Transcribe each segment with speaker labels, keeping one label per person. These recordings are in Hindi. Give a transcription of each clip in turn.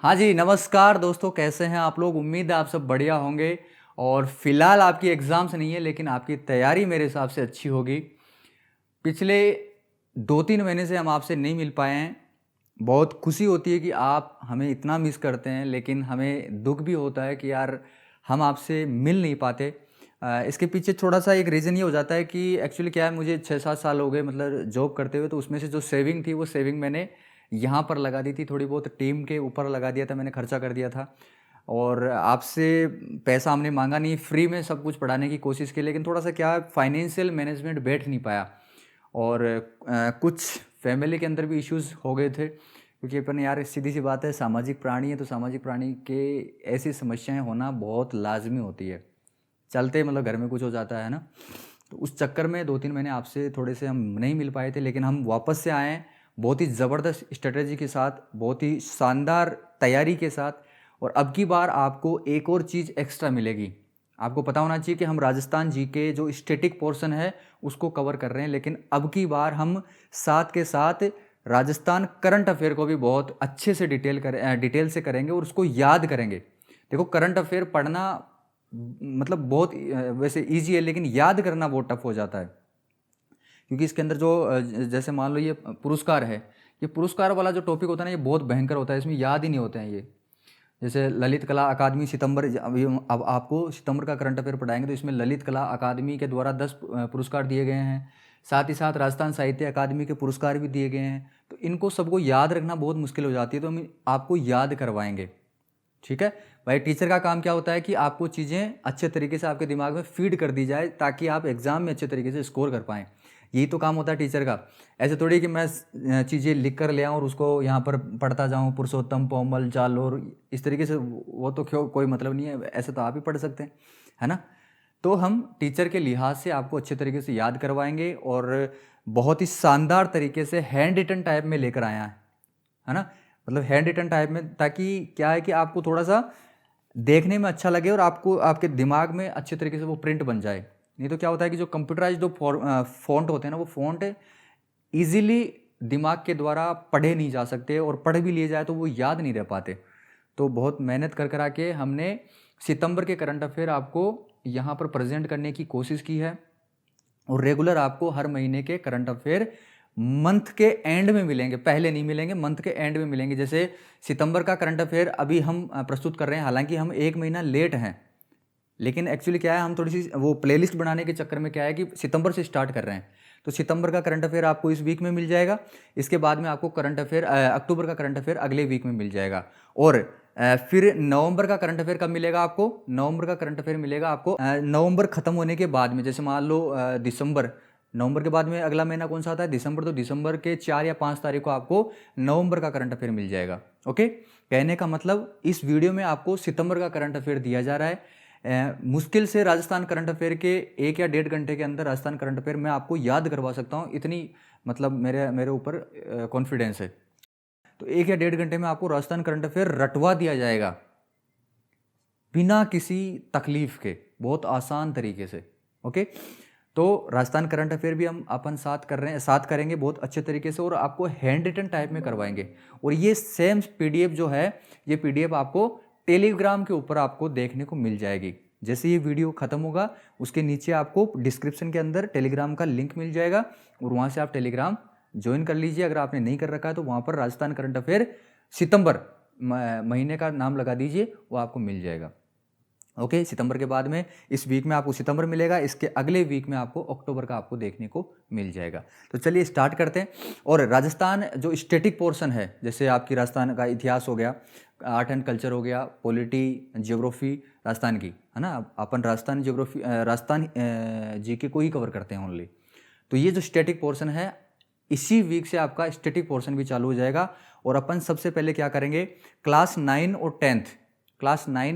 Speaker 1: हाँ जी, नमस्कार दोस्तों, कैसे हैं आप लोग? उम्मीद है आप सब बढ़िया होंगे और फिलहाल आपकी एग्ज़ाम्स नहीं है, लेकिन आपकी तैयारी मेरे हिसाब से अच्छी होगी। पिछले 2-3 महीने से हम आपसे नहीं मिल पाए हैं। बहुत खुशी होती है कि आप हमें इतना मिस करते हैं, लेकिन हमें दुःख भी होता है कि यार हम आपसे मिल नहीं पाते। इसके पीछे थोड़ा-सा एक रीज़न ये हो जाता है कि एक्चुअली क्या है, मुझे 6-7 साल हो गए मतलब जॉब करते हुए, तो उसमें से जो सेविंग थी, वो सेविंग मैंने यहाँ पर लगा दी थी, थोड़ी बहुत टीम के ऊपर लगा दिया था, मैंने खर्चा कर दिया था। और आपसे पैसा हमने माँगा नहीं, फ्री में सब कुछ पढ़ाने की कोशिश की, लेकिन थोड़ा-सा क्या फाइनेंशियल मैनेजमेंट बैठ नहीं पाया। और कुछ फैमिली के अंदर भी इश्यूज़ हो गए थे, क्योंकि अपन यार सीधी-सी बात है, सामाजिक प्राणी है, तो सामाजिक प्राणी के ऐसी समस्याएँ होना बहुत लाज़मी होती है। चलते मतलब घर में कुछ हो जाता है ना? तो उस चक्कर में 2-3 महीने आपसे थोड़े से हम नहीं मिल पाए थे, लेकिन हम वापस से आए हैं, बहुत ही ज़बरदस्त स्ट्रैटेजी के साथ, बहुत ही शानदार तैयारी के साथ। और अब की बार आपको एक और चीज़ एक्स्ट्रा मिलेगी। आपको पता होना चाहिए कि हम राजस्थान जीके जो स्टैटिक पोर्शन है, उसको कवर कर रहे हैं, लेकिन अब की बार हम साथ के साथ राजस्थान करंट अफ़ेयर को भी बहुत अच्छे से डिटेल से करेंगे और उसको याद करेंगे। देखो, करंट अफ़ेयर पढ़ना मतलब बहुत वैसे ईज़ी है, लेकिन याद करना बहुत टफ हो जाता है। क्योंकि इसके अंदर जो जैसे मान लो ये पुरस्कार है, ये पुरस्कार वाला जो टॉपिक होता है ना, ये बहुत भयंकर होता है, इसमें याद ही नहीं होते हैं ये। जैसे ललित कला अकादमी सितंबर, अभी अब आपको सितंबर का करंट अफेयर पढ़ाएंगे, तो इसमें ललित कला अकादमी के द्वारा 10 पुरस्कार दिए गए हैं। साथ ही साथ राजस्थान साहित्य अकादमी के पुरस्कार भी दिए गए हैं। तो इनको सबको याद रखना बहुत मुश्किल हो जाती है, तो हम आपको याद करवाएंगे। ठीक है भाई, टीचर का काम क्या होता है कि आपको चीज़ें अच्छे तरीके से आपके दिमाग में फीड कर दी जाए, ताकि आप एग्जाम में अच्छे तरीके से स्कोर कर पाएँ। यही तो काम होता है टीचर का। ऐसे थोड़ी कि मैं चीज़ें लिख कर ले आऊँ और उसको यहाँ पर पढ़ता जाऊँ, पुरुषोत्तम, पोमल, जालोर, इस तरीके से, वो तो क्यों, कोई मतलब नहीं है, ऐसे तो आप ही पढ़ सकते हैं, है ना? तो हम टीचर के लिहाज से आपको अच्छे तरीके से याद करवाएंगे और बहुत ही शानदार तरीके से हैंड रिटन टाइप में लेकर आया है ना? मतलब हैंड रिटन टाइप में, ताकि क्या है कि आपको थोड़ा सा देखने में अच्छा लगे और आपको आपके दिमाग में अच्छे तरीके से वो प्रिंट बन जाए। नहीं तो क्या होता है कि जो कंप्यूटराइज जो फ़ॉन्ट होते हैं ना, वो फ़ॉन्ट ईज़िली दिमाग के द्वारा पढ़े नहीं जा सकते, और पढ़ भी लिए जाए तो वो याद नहीं रह पाते। तो बहुत मेहनत कर कर आके हमने सितंबर के करंट अफेयर आपको यहाँ पर प्रेजेंट करने की कोशिश की है। और रेगुलर आपको हर महीने के करंट अफेयर मंथ के एंड में मिलेंगे, पहले नहीं मिलेंगे, मंथ के एंड में मिलेंगे। जैसे सितंबर का करंट अफेयर अभी हम प्रस्तुत कर रहे हैं, हालांकि हम 1 महीना लेट हैं, लेकिन एक्चुअली क्या है, हम थोड़ी सी वो प्लेलिस्ट बनाने के चक्कर में क्या है कि सितंबर से स्टार्ट कर रहे हैं। तो सितंबर का करंट अफेयर आपको इस वीक में मिल जाएगा। इसके बाद में आपको करंट अफेयर अक्टूबर का करंट अफेयर अगले वीक में मिल जाएगा। और फिर नवंबर का करंट अफेयर कब मिलेगा आपको? नवंबर का करंट अफेयर मिलेगा आपको नवंबर खत्म होने के बाद में। जैसे मान लो दिसंबर, नवंबर के बाद में अगला महीना कौन सा आता है? दिसंबर। तो दिसंबर के 4 या 5 तारीख को आपको नवंबर का करंट अफेयर मिल जाएगा। ओके, कहने का मतलब इस वीडियो में आपको सितंबर का करंट अफेयर दिया जा रहा है। मुश्किल से राजस्थान करंट अफेयर के 1 या 1.5 घंटे के अंदर राजस्थान करंट अफेयर मैं आपको याद करवा सकता हूँ, इतनी मतलब मेरे मेरे ऊपर कॉन्फिडेंस है। तो 1 या 1.5 घंटे में आपको राजस्थान करंट अफेयर रटवा दिया जाएगा, बिना किसी तकलीफ के, बहुत आसान तरीके से। ओके, तो राजस्थान करंट अफेयर भी हम अपन साथ करेंगे बहुत अच्छे तरीके से, और आपको हैंड रिटन टाइप में करवाएंगे। और ये सेम पीडीएफ जो है, ये पीडीएफ आपको टेलीग्राम के ऊपर आपको देखने को मिल जाएगी। जैसे ये वीडियो खत्म होगा, उसके नीचे आपको डिस्क्रिप्शन के अंदर टेलीग्राम का लिंक मिल जाएगा, और वहाँ से आप टेलीग्राम ज्वाइन कर लीजिए। अगर आपने नहीं कर रखा है तो वहाँ पर राजस्थान करंट अफेयर सितंबर महीने का नाम लगा दीजिए, वो आपको मिल जाएगा। ओके, सितंबर के बाद में इस वीक में आपको सितंबर मिलेगा, इसके अगले वीक में आपको अक्टूबर का आपको देखने को मिल जाएगा। तो चलिए स्टार्ट करते हैं। और राजस्थान जो स्टैटिक पोर्शन है, जैसे आपकी राजस्थान का इतिहास हो गया, आर्ट एंड कल्चर हो गया, पॉलिटी, ज्योग्राफी राजस्थान की, है ना? अपन राजस्थान ज्योग्राफी, राजस्थान जीके को ही कवर करते हैं ओनली। तो ये जो स्टैटिक पोर्शन है, इसी वीक से आपका स्टैटिक पोर्शन भी चालू हो जाएगा। और अपन सबसे पहले क्या करेंगे, क्लास 9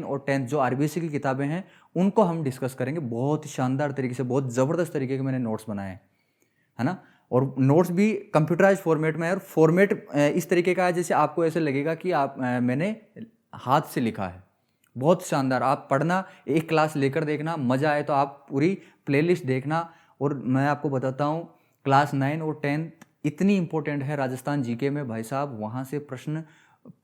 Speaker 1: और 10 जो आरबीएससी की किताबें हैं, उनको हम डिस्कस करेंगे बहुत शानदार तरीके से, बहुत ज़बरदस्त तरीके के मैंने नोट्स बनाए हैं, है ना? और नोट्स भी कंप्यूटराइज फॉर्मेट में है, और फॉर्मेट इस तरीके का है जैसे आपको ऐसे लगेगा कि मैंने हाथ से लिखा है। बहुत शानदार, आप पढ़ना, एक क्लास लेकर देखना, मज़ा आए तो आप पूरी प्लेलिस्ट देखना। और मैं आपको बताता हूँ, क्लास 9 और 10 इतनी इंपॉर्टेंट है राजस्थान जीके में भाई साहब, वहाँ से प्रश्न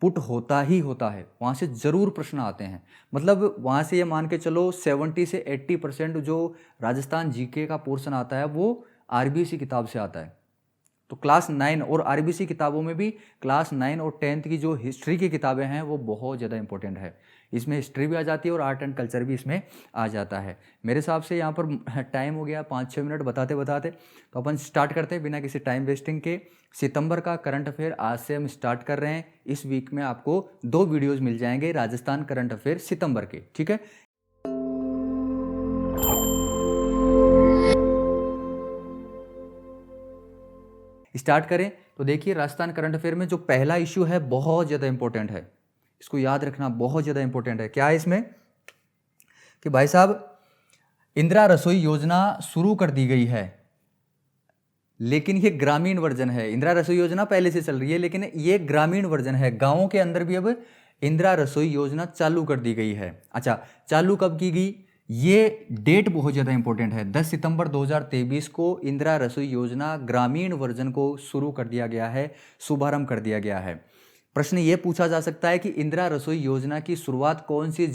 Speaker 1: पुट होता ही होता है, वहाँ से ज़रूर प्रश्न आते हैं। मतलब वहाँ से ये मान के चलो 70 से 80% जो राजस्थान जीके का पोर्शन आता है वो आरबीसी किताब से आता है। तो क्लास 9 और आरबीसी किताबों में भी क्लास 9 और 10th की जो हिस्ट्री की किताबें हैं वो बहुत ज़्यादा इंपॉर्टेंट है। इसमें हिस्ट्री भी आ जाती है और आर्ट एंड कल्चर भी इसमें आ जाता है। मेरे हिसाब से यहाँ पर टाइम हो गया 5-6 मिनट बताते बताते, तो अपन स्टार्ट करते हैं बिना किसी टाइम वेस्टिंग के। सितंबर का करंट अफेयर आज से हम स्टार्ट कर रहे हैं। इस वीक में आपको 2 वीडियोज़ मिल जाएंगे राजस्थान करंट अफेयर सितंबर के, ठीक है। स्टार्ट करें तो देखिए, राजस्थान करंट अफेयर में जो पहला इश्यू है बहुत ज़्यादा इंपॉर्टेंट है, इसको याद रखना, बहुत ज़्यादा इंपॉर्टेंट है। क्या है इसमें कि भाई साहब इंदिरा रसोई योजना शुरू कर दी गई है, लेकिन ये ग्रामीण वर्जन है। इंदिरा रसोई योजना पहले से चल रही है लेकिन ये ग्रामीण वर्जन है। गांवों के अंदर भी अब इंदिरा रसोई योजना चालू कर दी गई है। अच्छा, चालू कब की गई, ये डेट बहुत ज़्यादा इंपॉर्टेंट है। 10 सितंबर 2023 को इंदिरा रसोई योजना ग्रामीण वर्जन को शुरू कर दिया गया है, शुभारंभ कर दिया गया है। प्रश्न ये पूछा जा सकता है कि इंदिरा रसोई योजना की शुरुआत कौन से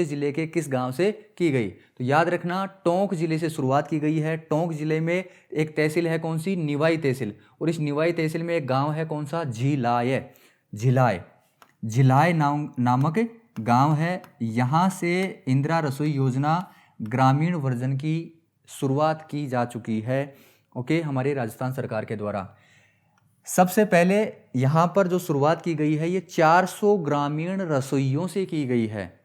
Speaker 1: जिले के किस गांव से की गई। तो याद रखना, टोंक जिले से शुरुआत की गई है। टोंक जिले में एक तहसील है कौन सी, निवाई तहसील, और इस निवाई तहसील में एक गांव है कौन सा, झिलाय नामक गांव है। यहाँ से इंदिरा रसोई योजना ग्रामीण वर्जन की शुरुआत की जा चुकी है, ओके, हमारी राजस्थान सरकार के द्वारा। सबसे पहले यहाँ पर जो शुरुआत की गई है ये 400 ग्रामीण रसोइयों से की गई है।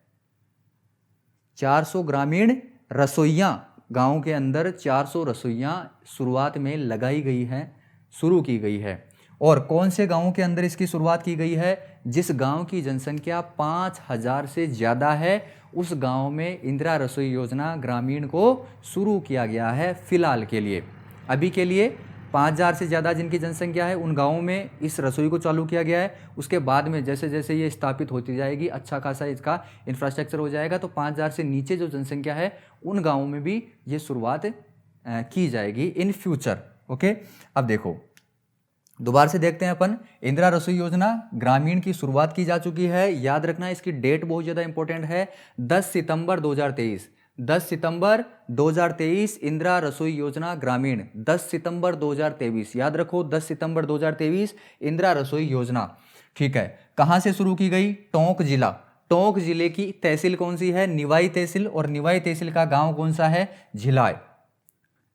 Speaker 1: 400 ग्रामीण रसोइयाँ, गाँव के अंदर 400 रसोइयाँ शुरुआत में लगाई गई हैं, शुरू की गई है। और कौन से गाँवों के अंदर इसकी शुरुआत की गई है, जिस गांव की जनसंख्या 5000 से ज़्यादा है उस गांव में इंदिरा रसोई योजना ग्रामीण को शुरू किया गया है फिलहाल के लिए। अभी के लिए 5000 से ज़्यादा जिनकी जनसंख्या है उन गांवों में इस रसोई को चालू किया गया है। उसके बाद में जैसे जैसे ये स्थापित होती जाएगी, अच्छा खासा इसका इंफ्रास्ट्रक्चर हो जाएगा, तो 5000 से नीचे जो जनसंख्या है उन गाँवों में भी ये शुरुआत की जाएगी इन फ्यूचर, ओके। अब देखो, दोबारा से देखते हैं अपन, इंदिरा रसोई योजना ग्रामीण की शुरुआत की जा चुकी है। याद रखना इसकी डेट बहुत ज़्यादा इंपॉर्टेंट है, 10 सितंबर 2023। 10 सितंबर 2023 इंदिरा रसोई योजना ग्रामीण, 10 सितंबर 2023 याद रखो, 10 सितंबर 2023 इंदिरा रसोई योजना, ठीक है। कहाँ से शुरू की गई, टोंक जिला। टोंक जिले की तहसील कौन सी है, निवाई तहसील, और निवाई तहसील का गाँव कौन सा है, झिलाय।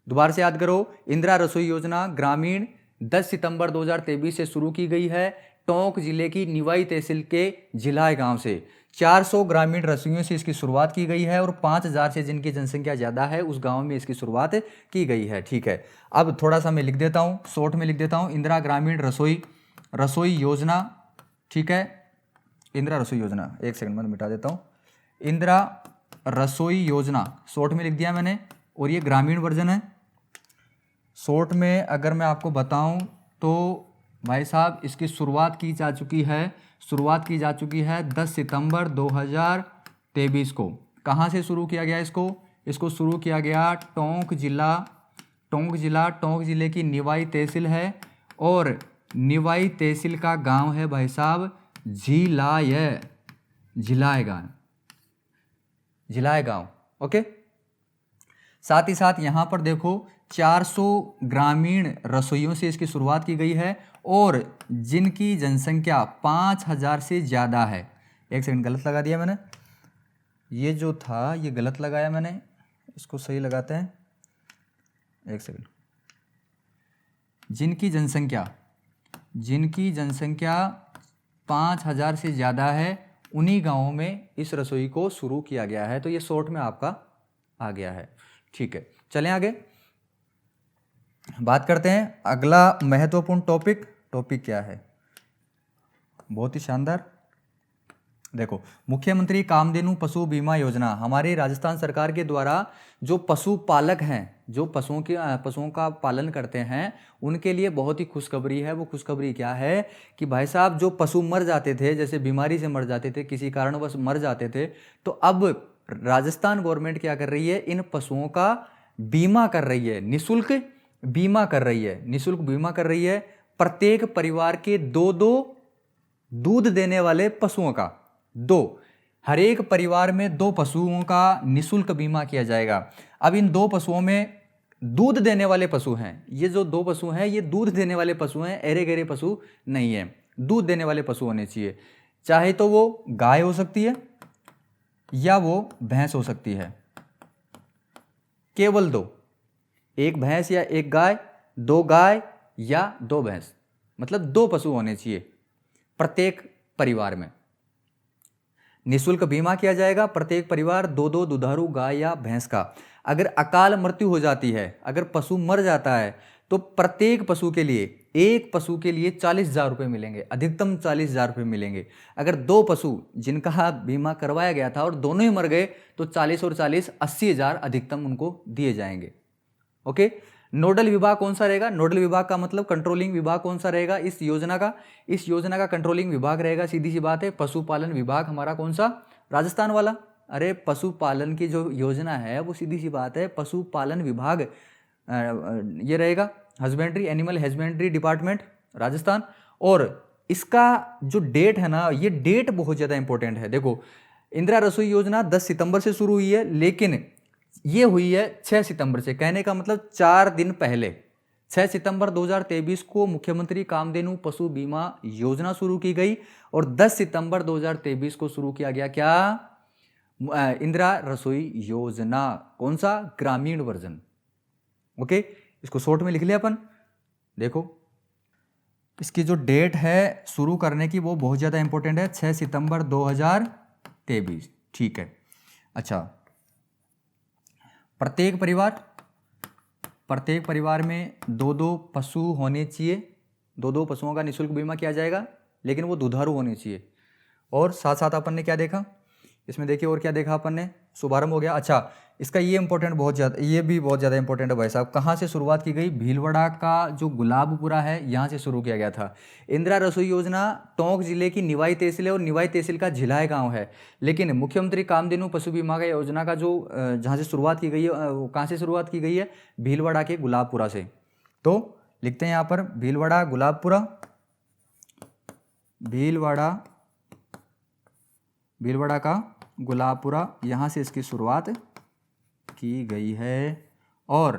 Speaker 1: दोबारा से याद करो, इंदिरा रसोई योजना ग्रामीण 10 सितंबर 2023 से शुरू की गई है टोंक जिले की निवाई तहसील के झिलाय गांव से। 400 ग्रामीण रसोइयों से इसकी शुरुआत की गई है और 5000 से जिनकी जनसंख्या ज़्यादा है उस गांव में इसकी शुरुआत की गई है, ठीक है। अब थोड़ा सा मैं लिख देता हूँ, शॉर्ट में लिख देता हूँ, इंदिरा ग्रामीण रसोई योजना, ठीक है। इंदिरा रसोई योजना, एक सेकंड में मिटा देता हूँ, इंदिरा रसोई योजना शॉर्ट में लिख दिया मैंने, और ये ग्रामीण वर्जन है। शॉर्ट में अगर मैं आपको बताऊं तो भाई साहब इसकी शुरुआत की जा चुकी है 10 सितंबर 2023 को। कहाँ से शुरू किया गया इसको शुरू किया गया टोंक जिले की निवाई तहसील है, और निवाई तहसील का गांव है भाई साहब झिलाय गांव, ओके। साथ ही साथ यहाँ पर देखो 400 ग्रामीण रसोइयों से इसकी शुरुआत की गई है और जिनकी जनसंख्या 5000 से ज़्यादा है। एक सेकंड, गलत लगा दिया मैंने, ये जो था ये गलत लगाया मैंने, इसको सही लगाते हैं, एक सेकंड। जिनकी जनसंख्या 5000 से ज़्यादा है उन्हीं गाँवों में इस रसोई को शुरू किया गया है। तो ये शॉर्ट में आपका आ गया है, ठीक है। चलें आगे बात करते हैं। अगला महत्वपूर्ण टॉपिक क्या है, बहुत ही शानदार। देखो, मुख्यमंत्री कामधेनु पशु बीमा योजना, हमारी राजस्थान सरकार के द्वारा जो पशुपालक हैं, जो पशुओं का पालन करते हैं, उनके लिए बहुत ही खुशखबरी है। वो खुशखबरी क्या है कि भाई साहब जो पशु मर जाते थे, जैसे बीमारी से मर जाते थे, किसी कारणवश मर जाते थे, तो अब राजस्थान गवर्नमेंट क्या कर रही है, इन पशुओं का बीमा कर रही है, निःशुल्क बीमा कर रही है। प्रत्येक परिवार के 2 दूध देने वाले पशुओं का। 2, हर एक परिवार में 2 पशुओं का निःशुल्क बीमा किया जाएगा। अब इन 2 पशुओं में दूध देने वाले पशु हैं, ये जो 2 पशु हैं ये दूध देने वाले पशु हैं, एरे गहरे पशु नहीं है, दूध देने वाले पशु होने चाहिए। चाहे तो वो गाय हो सकती है या वो भैंस हो सकती है, केवल 2, एक भैंस या एक गाय, 2 गाय या 2 भैंस, मतलब 2 पशु होने चाहिए प्रत्येक परिवार में। निःशुल्क बीमा किया जाएगा प्रत्येक परिवार 2-2 दुधारू गाय या भैंस का। अगर अकाल मृत्यु हो जाती है, अगर पशु मर जाता है, तो प्रत्येक पशु के लिए, एक पशु के लिए 40,000 रुपये मिलेंगे, अधिकतम 40,000 रुपये मिलेंगे। अगर 2 पशु जिनका बीमा करवाया गया था और दोनों ही मर गए तो 40 और 40 80,000 अधिकतम उनको दिए जाएंगे। ओके। नोडल विभाग कौन सा रहेगा? नोडल विभाग का मतलब कंट्रोलिंग विभाग कौन सा रहेगा इस योजना का? इस योजना का कंट्रोलिंग विभाग रहेगा, सीधी सी बात है, पशुपालन विभाग हमारा कौन सा? राजस्थान वाला। अरे पशुपालन की जो योजना है वो सीधी सी बात है, पशुपालन विभाग ये रहेगा, husbandry, animal husbandry department Rajasthan. और इसका जो डेट है ना, ये डेट बहुत ज़्यादा इंपॉर्टेंट है। देखो, इंदिरा रसोई योजना 10 सितंबर से शुरू हुई है, लेकिन ये हुई है 6 सितंबर से। कहने का मतलब 4 दिन पहले 6 सितंबर 2023 को मुख्यमंत्री कामधेनु पशु बीमा योजना शुरू की गई और 10 सितंबर 2023 को शुरू किया गया क्या? इंदिरा रसोई योजना। कौन सा? ग्रामीण वर्जन। ओके, इसको शॉर्ट में लिख लिया अपन। देखो, इसकी जो डेट है शुरू करने की वो बहुत ज़्यादा इंपॉर्टेंट है, 6 सितंबर 2023। ठीक है। अच्छा, प्रत्येक परिवार में 2-2 पशु होने चाहिए, 2-2 पशुओं का निःशुल्क बीमा किया जाएगा, लेकिन वो दुधारू होने चाहिए। और साथ साथ अपन ने क्या देखा इसमें? देखिए, और क्या देखा अपन ने? शुभारंभ हो गया। अच्छा, इसका ये इंपॉर्टेंट बहुत ज़्यादा, ये भी बहुत ज़्यादा इंपॉर्टेंट है भाई साहब। कहाँ से शुरुआत की गई? भीलवाड़ा का जो गुलाबपुरा है यहाँ से शुरू किया गया था। इंदिरा रसोई योजना टोंक जिले की निवाई तहसील है और निवाई तहसील का झिलाय गांव है, लेकिन मुख्यमंत्री कामधेनु पशु बीमा का योजना का जो जहाँ से शुरुआत की गई है, वो कहाँ से शुरुआत की गई है? भीलवाड़ा के गुलाबपुरा से। तो लिखते हैं यहाँ पर भीलवाड़ा गुलाबपुरा, भीलवाड़ा का गुलाबपुरा, यहाँ से इसकी शुरुआत की गई है। और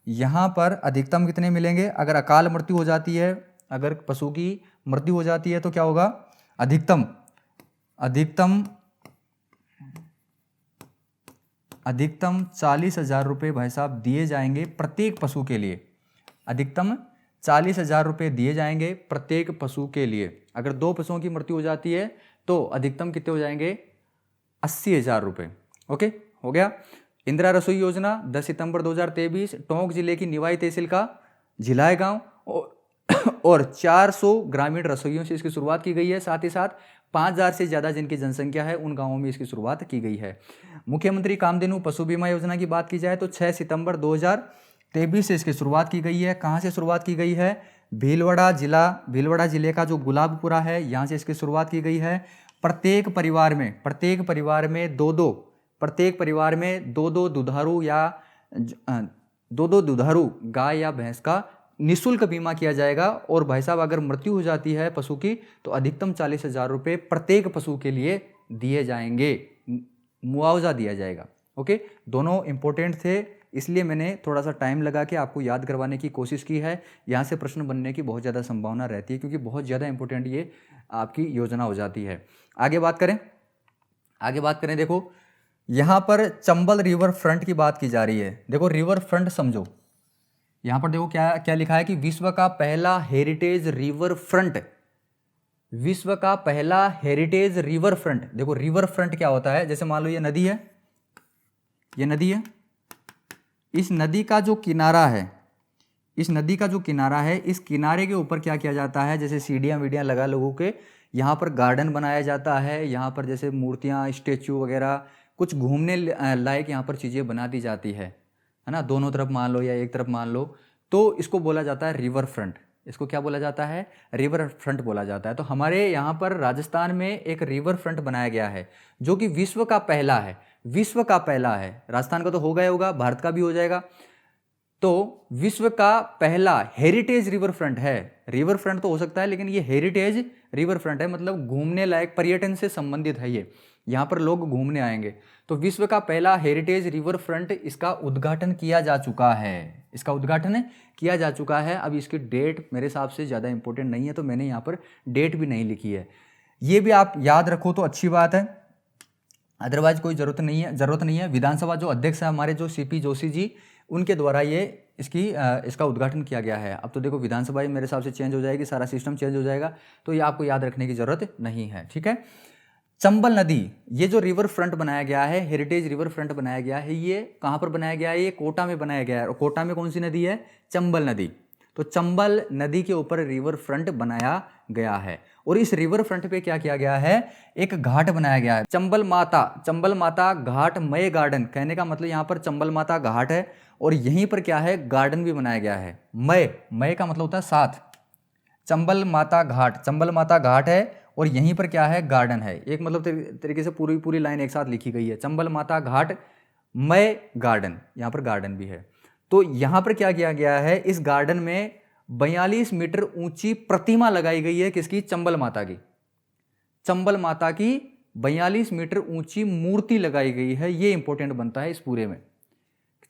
Speaker 1: यहाँ पर अधिकतम कितने मिलेंगे? अगर अकाल मृत्यु हो जाती है, अगर पशु की मृत्यु हो जाती है तो क्या होगा? अधिकतम 40,000 रुपये भाई साहब दिए जाएंगे प्रत्येक पशु के लिए। अधिकतम 40,000 रुपये दिए जाएंगे प्रत्येक पशु के लिए। अगर 2 पशुओं की मृत्यु हो जाती है तो अधिकतम कितने हो जाएंगे? 80,000 रुपये। ओके, हो गया। इंदिरा रसोई योजना 10 सितंबर 2023, टोंक जिले की निवाई तहसील का झिलाय गांव और 400 ग्रामीण रसोइयों से इसकी शुरुआत की गई है। साथ ही साथ 5,000 से ज़्यादा जिनकी जनसंख्या है उन गांवों में इसकी शुरुआत की गई है। मुख्यमंत्री कामधेनु पशु बीमा योजना की बात की जाए तो 6 सितंबर 2023 से इसकी शुरुआत की गई है। कहाँ से शुरुआत की गई है? भीलवाड़ा जिले का जो गुलाबपुरा है यहाँ से इसकी शुरुआत की गई है। प्रत्येक परिवार में 2-2 दुधारू या 2-2 दुधारू गाय या भैंस का निःशुल्क बीमा किया जाएगा। और भाई साहब, अगर मृत्यु हो जाती है पशु की तो अधिकतम 40,000 रुपये प्रत्येक पशु के लिए दिए जाएंगे, मुआवजा दिया जाएगा। ओके, दोनों इंपॉर्टेंट थे, इसलिए मैंने थोड़ा सा टाइम लगा के आपको याद करवाने की कोशिश की है। यहाँ से प्रश्न बनने की बहुत ज़्यादा संभावना रहती है, क्योंकि बहुत ज़्यादा इंपॉर्टेंट ये आपकी योजना हो जाती है। आगे बात करें। देखो, यहाँ पर चंबल रिवर फ्रंट की बात की जा रही है। देखो, रिवर फ्रंट समझो, यहाँ पर देखो क्या क्या लिखा है कि विश्व का पहला हेरिटेज रिवर फ्रंट। देखो, रिवर फ्रंट क्या होता है? जैसे मान लो ये नदी है, इस नदी का जो किनारा है, इस किनारे के ऊपर क्या किया जाता है? जैसे सीढ़ियाँ वीडियाँ लगा लोगों के, यहाँ पर गार्डन बनाया जाता है, यहाँ पर जैसे मूर्तियाँ, स्टेचू वगैरह, कुछ घूमने लायक यहाँ पर चीज़ें बना दी जाती है ना, दोनों तरफ मान लो या एक तरफ मान लो, तो इसको बोला जाता है रिवर फ्रंट। इसको क्या बोला जाता है? रिवर फ्रंट बोला जाता है। तो हमारे यहाँ पर राजस्थान में एक रिवर फ्रंट बनाया गया है जो कि विश्व का पहला है। राजस्थान का तो हो गया होगा, भारत का भी हो जाएगा। तो विश्व का पहला हेरिटेज रिवर फ्रंट है। रिवर फ्रंट तो हो सकता है लेकिन ये हेरिटेज रिवर फ्रंट है, मतलब घूमने लायक, पर्यटन से संबंधित है ये, यहाँ पर लोग घूमने आएंगे। तो विश्व का पहला हेरिटेज रिवर फ्रंट, इसका उद्घाटन किया जा चुका है, इसका उद्घाटन किया जा चुका है। अब इसकी डेट मेरे हिसाब से ज़्यादा इंपॉर्टेंट नहीं है, तो मैंने यहाँ पर डेट भी नहीं लिखी है। ये भी आप याद रखो तो अच्छी बात है, अदरवाइज कोई ज़रूरत नहीं है। विधानसभा जो अध्यक्ष है हमारे, जो सीपी जोशी जी, उनके द्वारा ये इसका उद्घाटन किया गया है। अब तो देखो विधानसभा ही मेरे हिसाब से चेंज हो जाएगी, सारा सिस्टम चेंज हो जाएगा, तो ये आपको याद रखने की ज़रूरत नहीं है, ठीक है। चंबल नदी, ये जो रिवर फ्रंट बनाया गया है, हेरिटेज रिवर फ्रंट बनाया गया है, ये कहाँ पर बनाया गया है? ये कोटा में बनाया गया है। और कोटा में कौन सी नदी है? चंबल नदी। तो चंबल नदी के ऊपर रिवर फ्रंट बनाया गया है। और इस रिवर फ्रंट पे क्या किया गया है? एक घाट बनाया गया है, चंबल माता घाट मय गार्डन। कहने का मतलब यहाँ पर चंबल माता घाट है और यहीं पर क्या है? गार्डन भी बनाया गया है। मय का मतलब होता है साथ, चंबल माता घाट है और यहीं पर क्या है? गार्डन है। एक मतलब तरीके से पूरी लाइन एक साथ लिखी गई है, चंबल माता घाट मय गार्डन, यहाँ पर गार्डन भी है। तो यहाँ पर क्या किया गया है? इस गार्डन में 42 मीटर ऊंची प्रतिमा लगाई गई है। किसकी? चंबल माता की। चंबल माता की 42 मीटर ऊंची मूर्ति लगाई गई है। ये इंपॉर्टेंट बनता है इस पूरे में।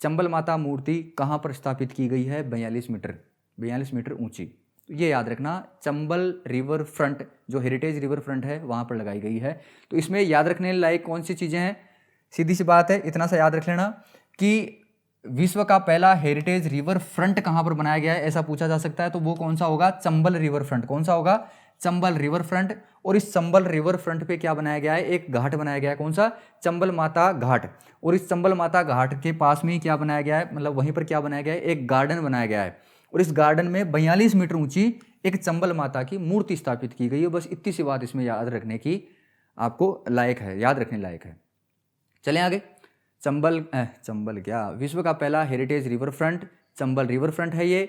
Speaker 1: चंबल माता मूर्ति कहाँ पर स्थापित की गई है? 42 मीटर ऊंची। ये याद रखना, चंबल रिवर फ्रंट जो हेरिटेज रिवर फ्रंट है वहाँ पर लगाई गई है। तो इसमें याद रखने लायक कौन सी चीज़ें हैं? सीधी सी बात है, इतना सा याद रख लेना कि विश्व का पहला हेरिटेज रिवर फ्रंट कहाँ पर बनाया गया है, ऐसा पूछा जा सकता है। तो वो कौन सा होगा? Chambal river front. कौन सा होगा? Chambal river front. और इस चंबल रिवर फ्रंट पे क्या बनाया गया है? एक घाट बनाया गया है। कौन सा? चंबल माता घाट। और इस चंबल माता घाट के पास में ही क्या बनाया गया है? मतलब वहीं पर क्या बनाया गया है? एक गार्डन बनाया गया है। और इस गार्डन में 42 मीटर ऊंची एक चंबल माता की मूर्ति स्थापित की गई है। बस इतनी सी बात इसमें याद रखने की आपको लायक है, याद रखने लायक है। चलें आगे। चंबल क्या? विश्व का पहला heritage river front Chambal river front है ये।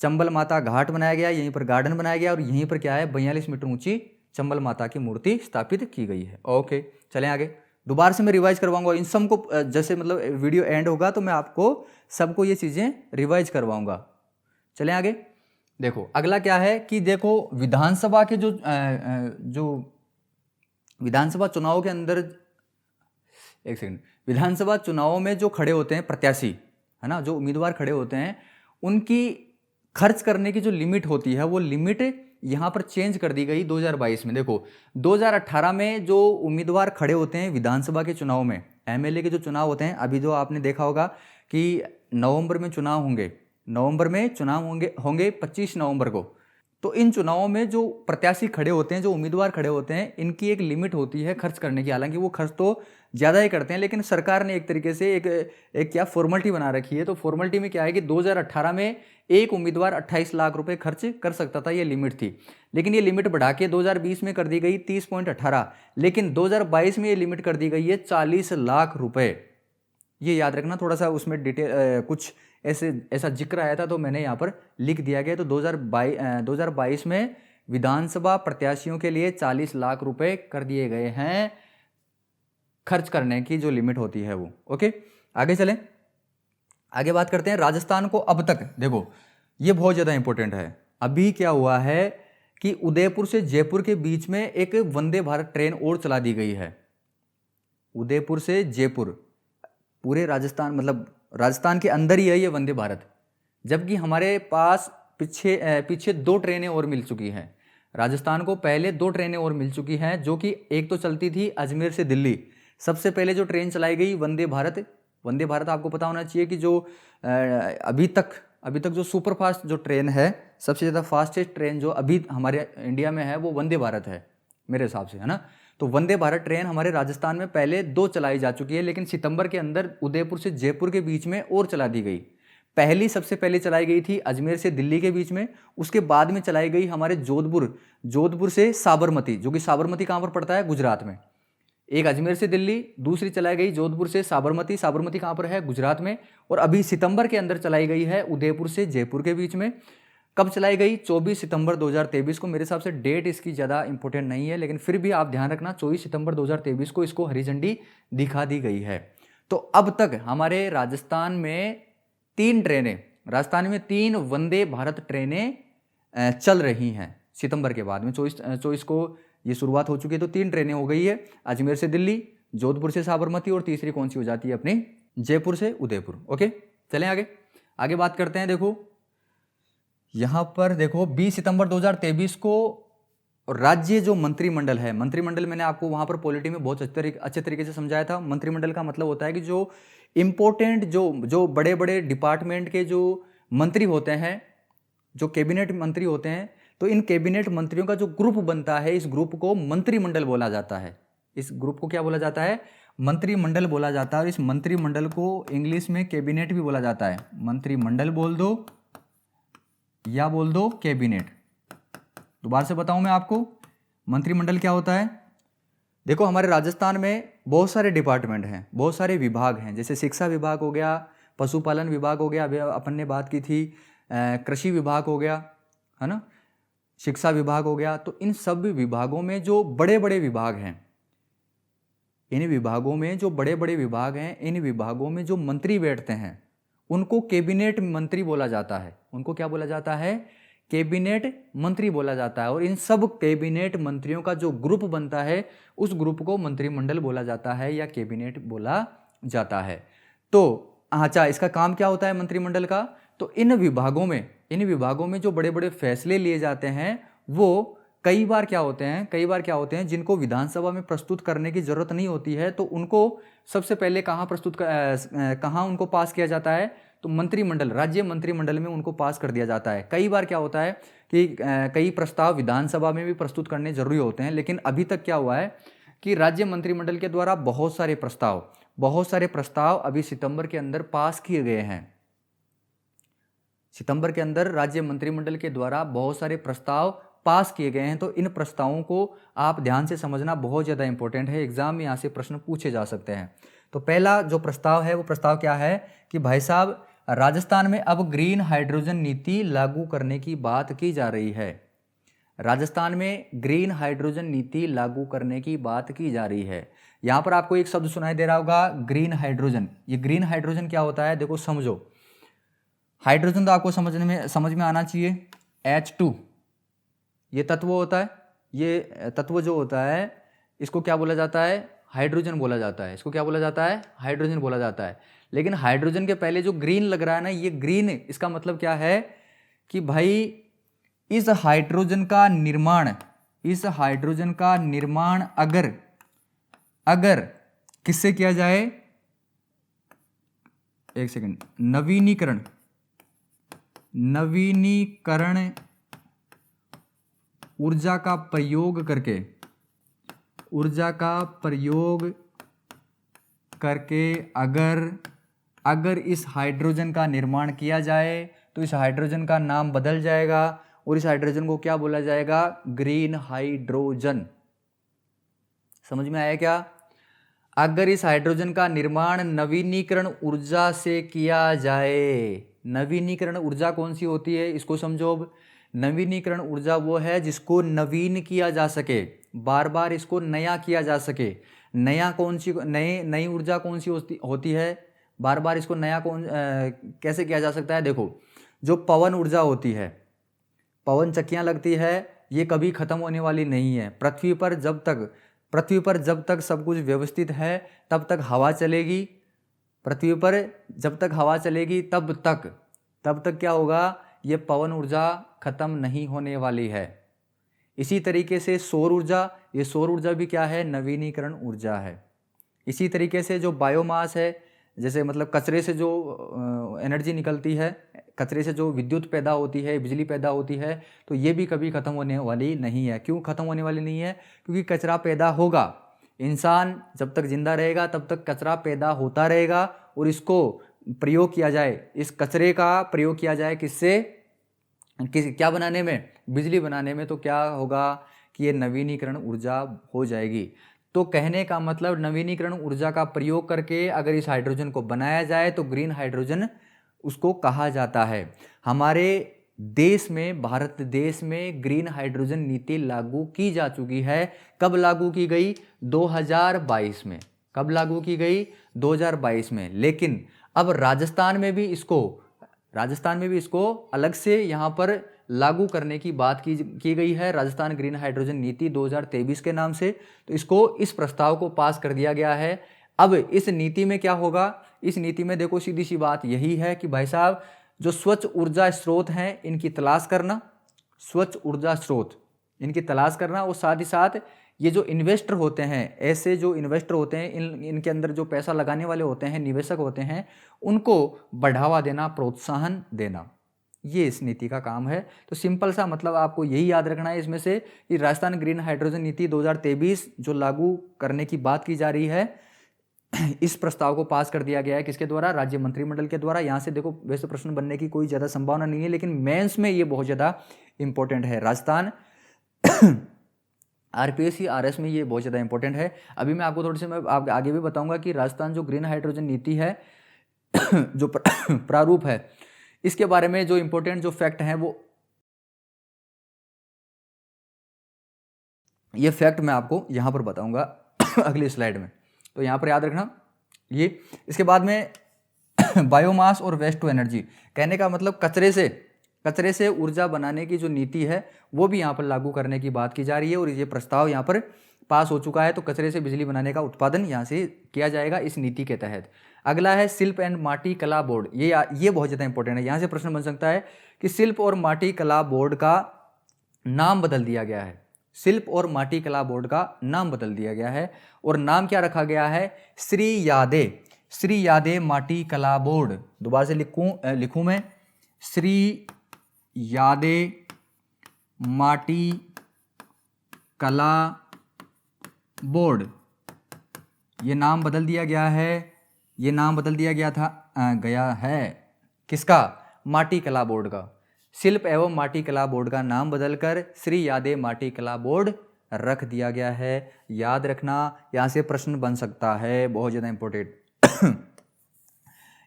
Speaker 1: चंबल माता घाट बनाया गया, यहीं पर गार्डन बनाया गया और यहीं पर क्या है? 42 मीटर ऊंची चंबल माता की मूर्ति स्थापित की गई है। ओके, चलें आगे। दोबारा से मैं रिवाइज करवाऊंगा इन सबको, जैसे मतलब वीडियो एंड होगा तो मैं आपको सबको ये चीज़ें रिवाइज करवाऊंगा। चलें आगे। देखो अगला क्या है कि देखो विधानसभा के जो विधानसभा चुनाव के अंदर, एक सेकंड, विधानसभा चुनावों में जो खड़े होते हैं प्रत्याशी, है ना, जो उम्मीदवार खड़े होते हैं, उनकी खर्च करने की जो लिमिट होती है वो लिमिट यहाँ पर चेंज कर दी गई 2022 में। देखो 2018 में जो उम्मीदवार खड़े होते हैं विधानसभा के चुनाव में, एमएलए के जो चुनाव होते हैं, अभी जो आपने देखा होगा कि नवंबर में चुनाव होंगे, 25 नवंबर को। तो इन चुनावों में जो प्रत्याशी खड़े होते हैं, जो उम्मीदवार खड़े होते हैं, इनकी एक लिमिट होती है खर्च करने की। हालांकि वो खर्च तो ज़्यादा ही करते हैं, लेकिन सरकार ने एक तरीके से एक क्या फॉर्मेलिटी बना रखी है। तो फॉर्मेलिटी में क्या है कि 2018 में एक उम्मीदवार 28 लाख रुपए खर्च कर सकता था, ये लिमिट थी। लेकिन ये लिमिट बढ़ा के 2020 में कर दी गई 30.18, लेकिन 2022 में ये लिमिट कर दी गई है 40 लाख रुपए। ये याद रखना, थोड़ा सा उसमें डिटेल कुछ ऐसा जिक्र आया था तो मैंने यहाँ पर लिख दिया गया। तो 2022 में विधानसभा प्रत्याशियों के लिए 40 लाख रुपए कर दिए गए हैं, खर्च करने की जो लिमिट होती है वो। ओके, आगे चलें। आगे बात करते हैं राजस्थान को। अब तक देखो ये बहुत ज़्यादा इंपॉर्टेंट है। अभी क्या हुआ है कि उदयपुर से जयपुर के बीच में एक वंदे भारत ट्रेन और चला दी गई है। उदयपुर से जयपुर, पूरे राजस्थान, मतलब राजस्थान के अंदर ही है ये वंदे भारत। जबकि हमारे पास पीछे 2 ट्रेनें और मिल चुकी हैं। राजस्थान को पहले 2 ट्रेनें और मिल चुकी हैं, जो कि एक तो चलती थी अजमेर से दिल्ली। सबसे पहले जो ट्रेन चलाई गई वंदे भारत आपको पता होना चाहिए कि जो अभी तक जो सुपर फास्ट जो ट्रेन है, सबसे ज़्यादा फास्टेस्ट ट्रेन जो अभी हमारे इंडिया में है वो वंदे भारत है मेरे हिसाब से, है ना। तो वंदे भारत ट्रेन हमारे राजस्थान में पहले 2 चलाई जा चुकी है, लेकिन सितंबर के अंदर उदयपुर से जयपुर के बीच में और चला दी गई। सबसे पहले चलाई गई थी अजमेर से दिल्ली के बीच में, उसके बाद में चलाई गई हमारे जोधपुर से साबरमती, जो कि साबरमती कहाँ पर पड़ता है? गुजरात में। एक अजमेर से दिल्ली, दूसरी चलाई गई जोधपुर से साबरमती कहाँ पर है? गुजरात में। और अभी सितंबर के अंदर चलाई गई है उदयपुर से जयपुर के बीच में। कब चलाई गई? 24 सितंबर 2023 को। मेरे हिसाब से डेट इसकी ज़्यादा इंपॉर्टेंट नहीं है, लेकिन फिर भी आप ध्यान रखना 24 सितंबर 2023 को इसको हरी झंडी दिखा दी गई है। तो अब तक हमारे राजस्थान में 3 ट्रेनें राजस्थान में 3 वंदे भारत ट्रेनें चल रही हैं सितंबर के बाद में। 24 को ये शुरुआत हो चुकी है, तो 3 ट्रेनें हो गई है, अजमेर से दिल्ली, जोधपुर से साबरमती, और तीसरी कौन सी हो जाती है अपनी, जयपुर से उदयपुर। ओके, चलें आगे। आगे बात करते हैं। देखो यहाँ पर देखो 20 सितंबर 2023 को राज्य जो मंत्रिमंडल है, मंत्रिमंडल मैंने आपको वहां पर पॉलिटी में बहुत अच्छे तरीके से समझाया था। मंत्रिमंडल का मतलब होता है कि जो इंपॉर्टेंट जो बड़े बड़े डिपार्टमेंट के जो मंत्री होते हैं, जो कैबिनेट मंत्री होते हैं, तो इन कैबिनेट मंत्रियों का जो ग्रुप बनता है, इस ग्रुप को मंत्रिमंडल बोला जाता है। इस ग्रुप को क्या बोला जाता है, मंत्रिमंडल बोला जाता है। और इस मंत्रिमंडल को इंग्लिश में कैबिनेट भी बोला जाता है। मंत्रिमंडल बोल दो या बोल दो कैबिनेट। दोबारा से बताऊं मैं आपको, मंत्रिमंडल क्या होता है। देखो हमारे राजस्थान में बहुत सारे डिपार्टमेंट हैं, बहुत सारे विभाग हैं, जैसे शिक्षा विभाग हो गया, पशुपालन विभाग हो गया, अभी अपन ने बात की थी, कृषि विभाग हो गया, है ना, शिक्षा विभाग हो गया। तो इन सब विभागों में जो बड़े बड़े विभाग हैं, इन विभागों में जो बड़े बड़े विभाग हैं, इन विभागों में जो मंत्री बैठते हैं, उनको कैबिनेट मंत्री बोला जाता है। उनको क्या बोला जाता है, कैबिनेट मंत्री बोला जाता है। और इन सब कैबिनेट मंत्रियों का जो ग्रुप बनता है, उस ग्रुप को मंत्रिमंडल बोला जाता है या कैबिनेट बोला जाता है। तो अच्छा, इसका काम क्या होता है मंत्रिमंडल का, तो इन विभागों में जो बड़े बड़े फैसले लिए जाते हैं, वो कई बार क्या होते हैं जिनको विधानसभा में प्रस्तुत करने की जरूरत नहीं होती है, तो उनको सबसे पहले कहाँ उनको पास किया जाता है, तो मंत्रिमंडल, राज्य मंत्रिमंडल में उनको पास कर दिया जाता है। कई बार क्या होता है कि कई प्रस्ताव विधानसभा में भी प्रस्तुत करने जरूरी होते हैं, लेकिन अभी तक क्या हुआ है कि राज्य मंत्रिमंडल के द्वारा बहुत सारे प्रस्ताव अभी सितंबर के अंदर पास किए गए हैं। सितंबर के अंदर राज्य मंत्रिमंडल के द्वारा बहुत सारे प्रस्ताव पास किए गए हैं। तो इन प्रस्तावों को आप ध्यान से समझना बहुत ज़्यादा इंपॉर्टेंट है, एग्जाम में यहाँ से प्रश्न पूछे जा सकते हैं। तो पहला जो प्रस्ताव है वो प्रस्ताव क्या है कि भाई साहब, राजस्थान में अब ग्रीन हाइड्रोजन नीति लागू करने की बात की जा रही है। राजस्थान में ग्रीन हाइड्रोजन नीति लागू करने की बात की जा रही है। यहाँ पर आपको एक शब्द सुनाई दे रहा होगा, ग्रीन हाइड्रोजन। ये ग्रीन हाइड्रोजन क्या होता है, देखो समझो। हाइड्रोजन तो आपको समझ में आना चाहिए। H2 ये तत्व होता है, ये तत्व जो होता है इसको क्या बोला जाता है, हाइड्रोजन बोला जाता है। इसको क्या बोला जाता है, हाइड्रोजन बोला जाता है। लेकिन हाइड्रोजन के पहले जो ग्रीन लग रहा है ना, ये ग्रीन, इसका मतलब क्या है कि भाई इस हाइड्रोजन का निर्माण अगर किससे किया जाए, एक सेकंड, नवीनीकरण ऊर्जा का प्रयोग करके अगर इस हाइड्रोजन का निर्माण किया जाए तो इस हाइड्रोजन का नाम बदल जाएगा और इस हाइड्रोजन को क्या बोला जाएगा, ग्रीन हाइड्रोजन। समझ में आया क्या? अगर इस हाइड्रोजन का निर्माण नवीनीकरण ऊर्जा से किया जाए, नवीनीकरण ऊर्जा कौन सी होती है इसको समझो। अब नवीनीकरण ऊर्जा वो है जिसको नवीन किया जा सके, बार बार इसको नया किया जा सके। नई ऊर्जा कौन सी होती है, बार बार इसको नया कैसे किया जा सकता है। देखो, जो पवन ऊर्जा होती है, पवन चक्कियां लगती है, ये कभी खत्म होने वाली नहीं है। पृथ्वी पर जब तक सब कुछ व्यवस्थित है तब तक हवा चलेगी। पृथ्वी पर जब तक हवा चलेगी तब तक क्या होगा, ये पवन ऊर्जा खत्म नहीं होने वाली है। इसी तरीके से सौर ऊर्जा भी क्या है, नवीनीकरण ऊर्जा है। इसी तरीके से जो बायोमास है, जैसे मतलब कचरे से जो एनर्जी निकलती है, कचरे से जो विद्युत पैदा होती है, बिजली पैदा होती है, तो ये भी कभी खत्म होने वाली नहीं है। क्यों खत्म होने वाली नहीं है? क्योंकि कचरा पैदा होगा। इंसान जब तक जिंदा रहेगा तब तक कचरा पैदा होता रहेगा और इसको प्रयोग किया जाए, इस कचरे का प्रयोग किया जाए क्या बनाने में, बिजली बनाने में, तो क्या होगा कि ये नवीनीकरण ऊर्जा हो जाएगी। तो कहने का मतलब, नवीनीकरण ऊर्जा का प्रयोग करके अगर इस हाइड्रोजन को बनाया जाए तो ग्रीन हाइड्रोजन उसको कहा जाता है। हमारे देश में, भारत देश में ग्रीन हाइड्रोजन नीति लागू की जा चुकी है। कब लागू की गई? 2022 में। कब लागू की गई? 2022 में। लेकिन अब राजस्थान में भी इसको राजस्थान में भी इसको अलग से यहाँ पर लागू करने की बात की गई है, राजस्थान ग्रीन हाइड्रोजन नीति 2023 के नाम से। तो इसको, इस प्रस्ताव को पास कर दिया गया है। अब इस नीति में क्या होगा, इस नीति में देखो सीधी सी बात यही है कि भाई साहब जो स्वच्छ ऊर्जा स्रोत हैं इनकी तलाश करना, स्वच्छ ऊर्जा स्रोत इनकी तलाश करना, और साथ ही साथ ये जो इन्वेस्टर होते हैं, ऐसे जो इन्वेस्टर होते हैं, इनके अंदर जो पैसा लगाने वाले होते हैं, निवेशक होते हैं, उनको बढ़ावा देना, प्रोत्साहन देना, ये इस नीति का काम है। तो सिंपल सा मतलब आपको यही याद रखना है इसमें से कि राजस्थान ग्रीन हाइड्रोजन नीति 2023 जो लागू करने की बात की जा रही है, इस प्रस्ताव को पास कर दिया गया है किसके द्वारा, राज्य मंत्रिमंडल के द्वारा। यहाँ से देखो वैसे प्रश्न बनने की कोई ज़्यादा संभावना नहीं है, लेकिन मेंस में ये बहुत ज़्यादा इंपॉर्टेंट है। राजस्थान आरपीएससी आरएस में ये बहुत ज़्यादा इंपॉर्टेंट है। अभी मैं आपको थोड़ी सी मैं आगे भी बताऊंगा कि राजस्थान जो ग्रीन हाइड्रोजन नीति है जो प्रारूप है, इसके बारे में जो इंपॉर्टेंट जो फैक्ट हैं वो ये फैक्ट मैं आपको यहाँ पर बताऊंगा अगली स्लाइड में। तो यहाँ पर याद रखना ये। इसके बाद में बायोमास और वेस्ट टू एनर्जी, कहने का मतलब कचरे से ऊर्जा बनाने की जो नीति है वो भी यहाँ पर लागू करने की बात की जा रही है, और ये प्रस्ताव यहाँ पर पास हो चुका है। तो कचरे से बिजली बनाने का उत्पादन यहाँ से किया जाएगा इस नीति के तहत। अगला है शिल्प एंड माटी कला बोर्ड, ये बहुत ज़्यादा इंपॉर्टेंट है। यहाँ से प्रश्न बन सकता है कि शिल्प और माटी कला बोर्ड का नाम बदल दिया गया है, शिल्प और माटी कला बोर्ड का नाम बदल दिया गया है, और नाम क्या रखा गया है, श्री यादे माटी कला बोर्ड। दोबारा से लिखूं मैं, श्री यादे माटी कला बोर्ड, ये नाम बदल दिया गया है, ये नाम बदल दिया गया है किसका, माटी कला बोर्ड का। शिल्प एवं माटी कला बोर्ड का नाम बदलकर श्री यादे माटी कला बोर्ड रख दिया गया है। याद रखना, यहाँ से प्रश्न बन सकता है, बहुत ज़्यादा इंपॉर्टेंट।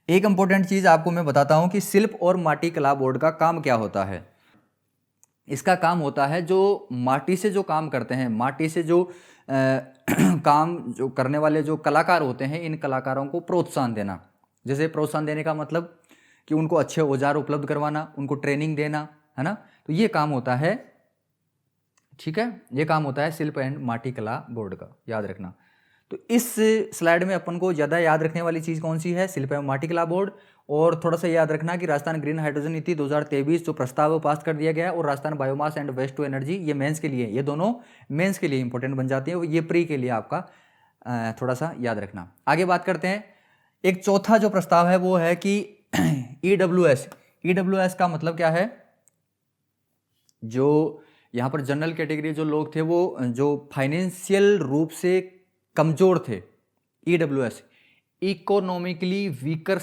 Speaker 1: एक इंपॉर्टेंट चीज़ आपको मैं बताता हूँ कि शिल्प और माटी कला बोर्ड का काम क्या होता है। इसका काम होता है जो माटी से जो काम करते हैं, माटी से जो काम जो करने वाले जो कलाकार होते हैं, इन कलाकारों को प्रोत्साहन देना। जैसे प्रोत्साहन देने का मतलब कि उनको अच्छे औजार उपलब्ध करवाना, उनको ट्रेनिंग देना, है ना। तो ये काम होता है, ठीक है, ये काम होता है शिल्प एंड माटी कला बोर्ड का, याद रखना। तो इस स्लाइड में अपन को ज़्यादा याद रखने वाली चीज़ कौन सी है, शिल्प एवं माटी कला बोर्ड। और थोड़ा सा याद रखना कि राजस्थान ग्रीन हाइड्रोजन नीति 2023 जो प्रस्ताव है पास कर दिया गया है, और Rajasthan biomass and waste to energy, ये मेंस के लिए, ये दोनों मेंस के लिए इंपॉर्टेंट बन जाती है, ये प्री के लिए आपका थोड़ा सा याद रखना। आगे बात करते हैं। एक चौथा जो प्रस्ताव है वो है कि ईडब्ल्यूएस का मतलब क्या है, जो यहाँ पर जनरल कैटेगरी जो लोग थे, वो जो फाइनेंशियल रूप से कमजोर थे, ईडब्ल्यूएस इकोनॉमिकली वीकर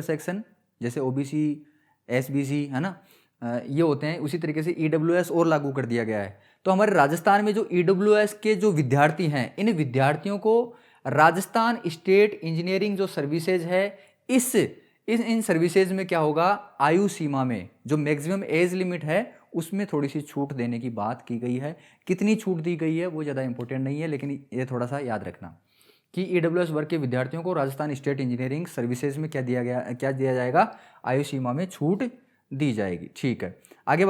Speaker 1: सेक्शन, जैसे ओबीसी, एसबीसी, है ना, ये होते हैं। उसी तरीके से ईडब्ल्यूएस और लागू कर दिया गया है। तो हमारे राजस्थान में जो ईडब्ल्यूएस के जो विद्यार्थी हैं, इन विद्यार्थियों को राजस्थान स्टेट इंजीनियरिंग जो सर्विसेज है, इन सर्विसेज में क्या होगा, आयु सीमा में जो मैक्सिमम एज लिमिट है उसमें थोड़ी सी छूट देने की बात की गई है। कितनी छूट दी गई है वो ज़्यादा इंपॉर्टेंट नहीं है, लेकिन ये थोड़ा सा याद रखना कि ईडब्ल्यूएस वर्ग के विद्यार्थियों को राजस्थान स्टेट इंजीनियरिंग सर्विसेज में क्या दिया जाएगा, आयु सीमा में छूट दी जाएगी। ठीक है, आगे